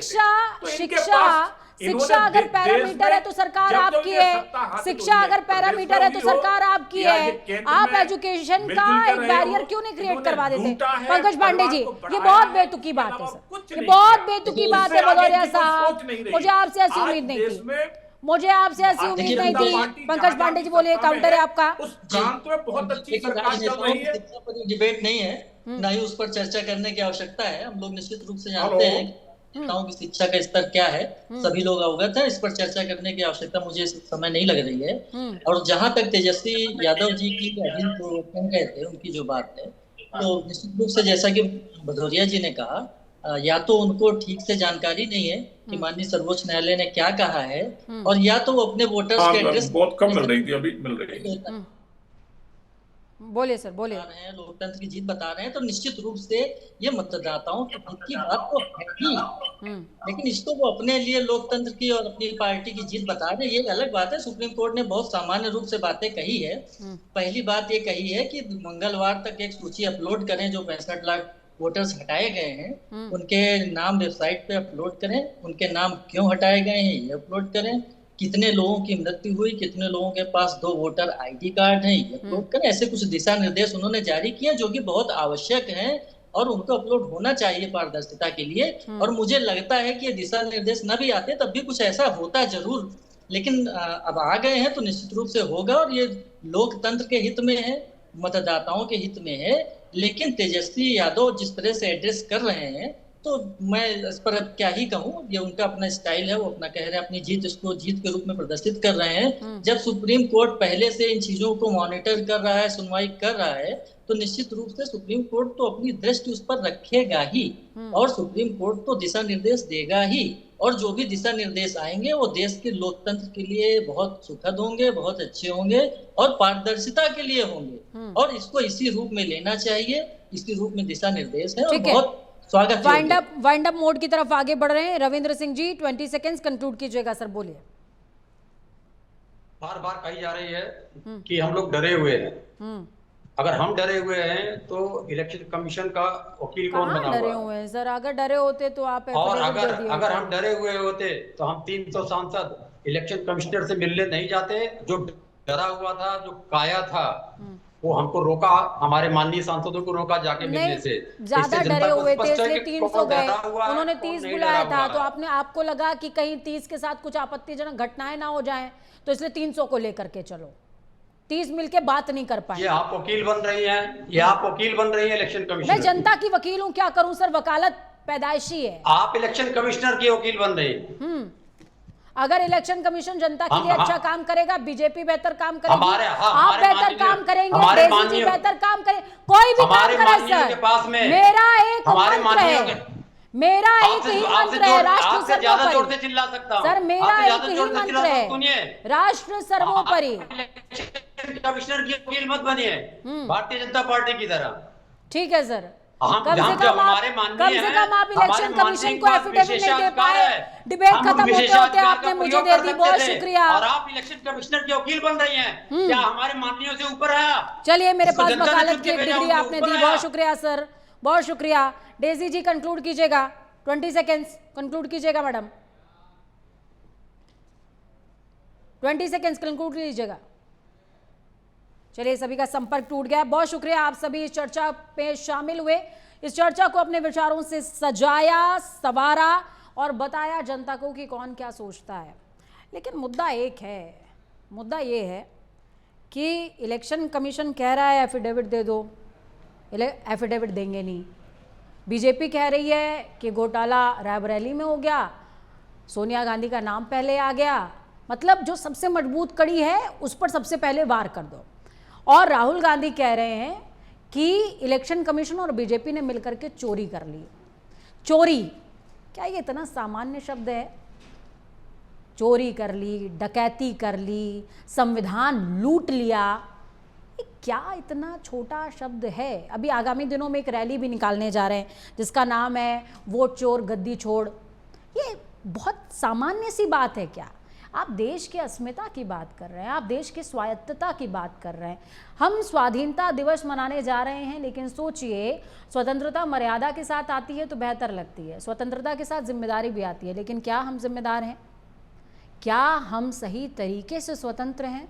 शिक्षा अगर पैरामीटर है तो सरकार आपकी है। शिक्षा अगर पैरामीटर है तो सरकार आपकी है। आप एजुकेशन का एक बैरियर क्यों नहीं क्रिएट करवा देते? पंकज पांडे जी, ये बहुत बेतुकी बात है सर, ये बहुत बेतुकी बात है भदौरिया साहब। मुझे आपसे ऐसी उम्मीद नहीं थी, मुझे आपसे ऐसी उम्मीद नहीं थी। पंकज पांडे जी बोलिए, काउंटर है आपका। बहुत अच्छी सरकार चल रही है, डिबेट नहीं है, ना ही उस पर चर्चा करने की आवश्यकता है। हम लोग निश्चित रूप से जानते हैं की शिक्षा का स्तर क्या है, सभी लोग अवगत है। इस पर चर्चा करने की आवश्यकता मुझे इस समय नहीं लग रही है। और जहां तक तेजस्वी यादव जी की अभी तो कह थे उनकी जो बात है, तो निश्चित रूप से जैसा कि भदौरिया जी ने कहा, या तो उनको ठीक से जानकारी नहीं है कि माननीय सर्वोच्च न्यायालय ने क्या कहा है, और या तो वो अपने वोटर्स के एड्रेस बहुत कम मिल रही थी, अभी मिल रही है। बोलिए सर, बोलिए। लोकतंत्र की जीत बता रहे हैं, तो निश्चित रूप से ये मतदाताओं की जीत की बात तो है ही, लेकिन इसको वो अपने लिए लोकतंत्र की और अपनी पार्टी की जीत बता रहे हैं, ये अलग बात है। सुप्रीम कोर्ट ने बहुत सामान्य रूप से बातें कही है। पहली बात ये कही है कि मंगलवार तक एक सूची अपलोड करें, जो 65 लाख वोटर्स हटाए गए हैं उनके नाम वेबसाइट पे अपलोड करें, उनके नाम क्यों हटाए गए हैं ये अपलोड करें, कितने लोगों की मृत्यु हुई, कितने लोगों के पास 2 वोटर आईडी कार्ड हैं ये अपलोड करें। ऐसे कुछ दिशा निर्देश उन्होंने जारी किए जो कि बहुत आवश्यक हैं और उनको अपलोड होना चाहिए पारदर्शिता के लिए। और मुझे लगता है कि ये दिशा निर्देश न भी आते तब भी कुछ ऐसा होता जरूर, लेकिन अब आ गए हैं तो निश्चित रूप से होगा, और ये लोकतंत्र के हित में है, मतदाताओं के हित में है। लेकिन तेजस्वी यादव जिस तरह से एड्रेस कर रहे हैं, तो मैं इस पर अब क्या ही कहूँ, ये उनका अपना स्टाइल है, वो अपना कह रहे हैं, अपनी जीत इसको जीत के रूप में प्रदर्शित कर रहे हैं। जब सुप्रीम कोर्ट पहले से इन चीजों को मॉनिटर कर रहा है, सुनवाई कर रहा है, तो निश्चित रूप से सुप्रीम कोर्ट तो अपनी दृष्टि उस पर रखेगा ही, और सुप्रीम कोर्ट तो दिशा निर्देश देगा ही, और जो भी दिशा निर्देश आएंगे वो देश के लोकतंत्र के लिए बहुत सुखद होंगे, बहुत अच्छे होंगे और पारदर्शिता के लिए होंगे, और इसको इसी रूप में लेना चाहिए, इसी रूप में दिशा निर्देश है और बहुत स्वागत। वाइंड अप मोड की तरफ आगे बढ़ रहे हैं रविंद्र सिंह जी, 20 सेकेंड्स कंक्लूड कीजिएगा सर, बोलिए। बार बार कही जा रही है कि हम लोग डरे हुए हैं। अगर हम डरे हुए हैं तो इलेक्शन कमीशन का वकील कौन बना हुआ है? डरे हुए हैं सर, अगर डरे होते तो आप और अगर हम डरे हुए होते तो हम 300 सांसद इलेक्शन कमिश्नर से मिलने नहीं जाते। जो डरा हुआ था, जो काया था, वो हमको रोका, हमारे माननीय सांसदों को रोका जाके मिलने से। ज्यादा डरे हुए थे इसलिए 300 गए, उन्होंने 30 बुलाया था, तो आपको लगा कि कहीं 30 के साथ कुछ आपत्तिजनक घटनाएं ना हो जाएं, तो इसलिए 300 को लेकर के चलो। 30 मिलके बात नहीं कर पाए। ये आप वकील बन रही हैं, ये आप वकील बन रही हैं इलेक्शन कमीशन। मैं जनता की वकील हूँ, क्या करूं सर, वकालत पैदाइशी है। आप इलेक्शन कमिश्नर की वकील बन रही हैं। अगर इलेक्शन कमीशन जनता के लिए अच्छा काम करेगा, बीजेपी बेहतर काम करेगी, आप बेहतर काम करेंगे, डेजी जी बेहतर काम करें, कोई भी काम करे सर, मेरा एक मंत्र है, मेरा एक ही मंत्र है, राष्ट्र सर्वोपरि। सर मेरा एक ही मंत्र है, राष्ट्र सर्वोपरि। कमिश्नर की वकील मत बनिए भारतीय जनता पार्टी की तरह। ठीक है सर, कम से कम आप इलेक्शन कमीशन को एफिडेविट नहीं दे पाए, डिबेट खत्म होते होते आपने मुझे दे दी, बहुत शुक्रिया। और आप इलेक्शन कमिश्नर के वकील बन रही हैं, क्या हमारे माननीयों से ऊपर है? चलिए, मेरे पास वकालत की एक डिग्री आपने दी, बहुत शुक्रिया सर, बहुत शुक्रिया। डेजी जी कंक्लूड कीजिएगा, 20 सेकेंड्स कंक्लूड कीजिएगा मैडम, 20 सेकेंड्स कंक्लूड कीजिएगा। चलिए, सभी का संपर्क टूट गया। बहुत शुक्रिया, आप सभी इस चर्चा में शामिल हुए, इस चर्चा को अपने विचारों से सजाया, सवारा और बताया जनता को कि कौन क्या सोचता है। लेकिन मुद्दा एक है, मुद्दा ये है कि इलेक्शन कमीशन कह रहा है एफिडेविट दे दो, एफिडेविट देंगे नहीं। बीजेपी कह रही है कि घोटाला रायबरेली में हो गया, सोनिया गांधी का नाम पहले आ गया, मतलब जो सबसे मजबूत कड़ी है उस पर सबसे पहले वार कर दो। और राहुल गांधी कह रहे हैं कि इलेक्शन कमीशन और बीजेपी ने मिलकर के चोरी कर ली। चोरी, क्या ये इतना सामान्य शब्द है? चोरी कर ली, डकैती कर ली, संविधान लूट लिया, ये क्या इतना छोटा शब्द है? अभी आगामी दिनों में एक रैली भी निकालने जा रहे हैं जिसका नाम है वोट चोर गद्दी छोड़। ये बहुत सामान्य सी बात है क्या? आप देश की अस्मिता की बात कर रहे हैं, आप देश की स्वायत्तता की बात कर रहे हैं। हम स्वाधीनता दिवस मनाने जा रहे हैं, लेकिन सोचिए, स्वतंत्रता मर्यादा के साथ आती है तो बेहतर लगती है, स्वतंत्रता के साथ जिम्मेदारी भी आती है, लेकिन क्या हम जिम्मेदार हैं? क्या हम सही तरीके से स्वतंत्र हैं?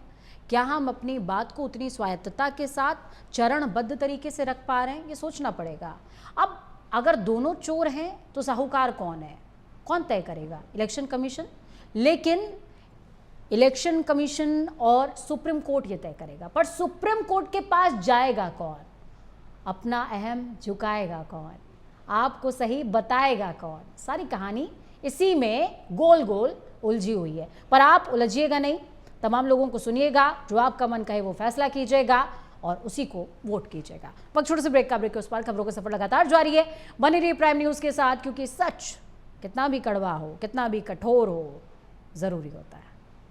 क्या हम अपनी बात को उतनी स्वायत्तता के साथ चरणबद्ध तरीके से रख पा रहे हैं? ये सोचना पड़ेगा। अब अगर दोनों चोर हैं तो साहूकार कौन है? कौन तय करेगा? Election commission. लेकिन इलेक्शन कमीशन और सुप्रीम कोर्ट ये तय करेगा, पर सुप्रीम कोर्ट के पास जाएगा कौन? अपना अहम झुकाएगा कौन? आपको सही बताएगा कौन? सारी कहानी इसी में गोल गोल उलझी हुई है, पर आप उलझिएगा नहीं, तमाम लोगों को सुनिएगा, जो आपका मन कहे वो फैसला कीजिएगा और उसी को वोट कीजिएगा। वक्त छोटे से ब्रेक का, ब्रेक के उस पार खबरों का सफर लगातार जारी है। बने रहिए प्राइम न्यूज़ के साथ, क्योंकि सच कितना भी कड़वा हो, कितना भी कठोर हो, ज़रूरी होता है।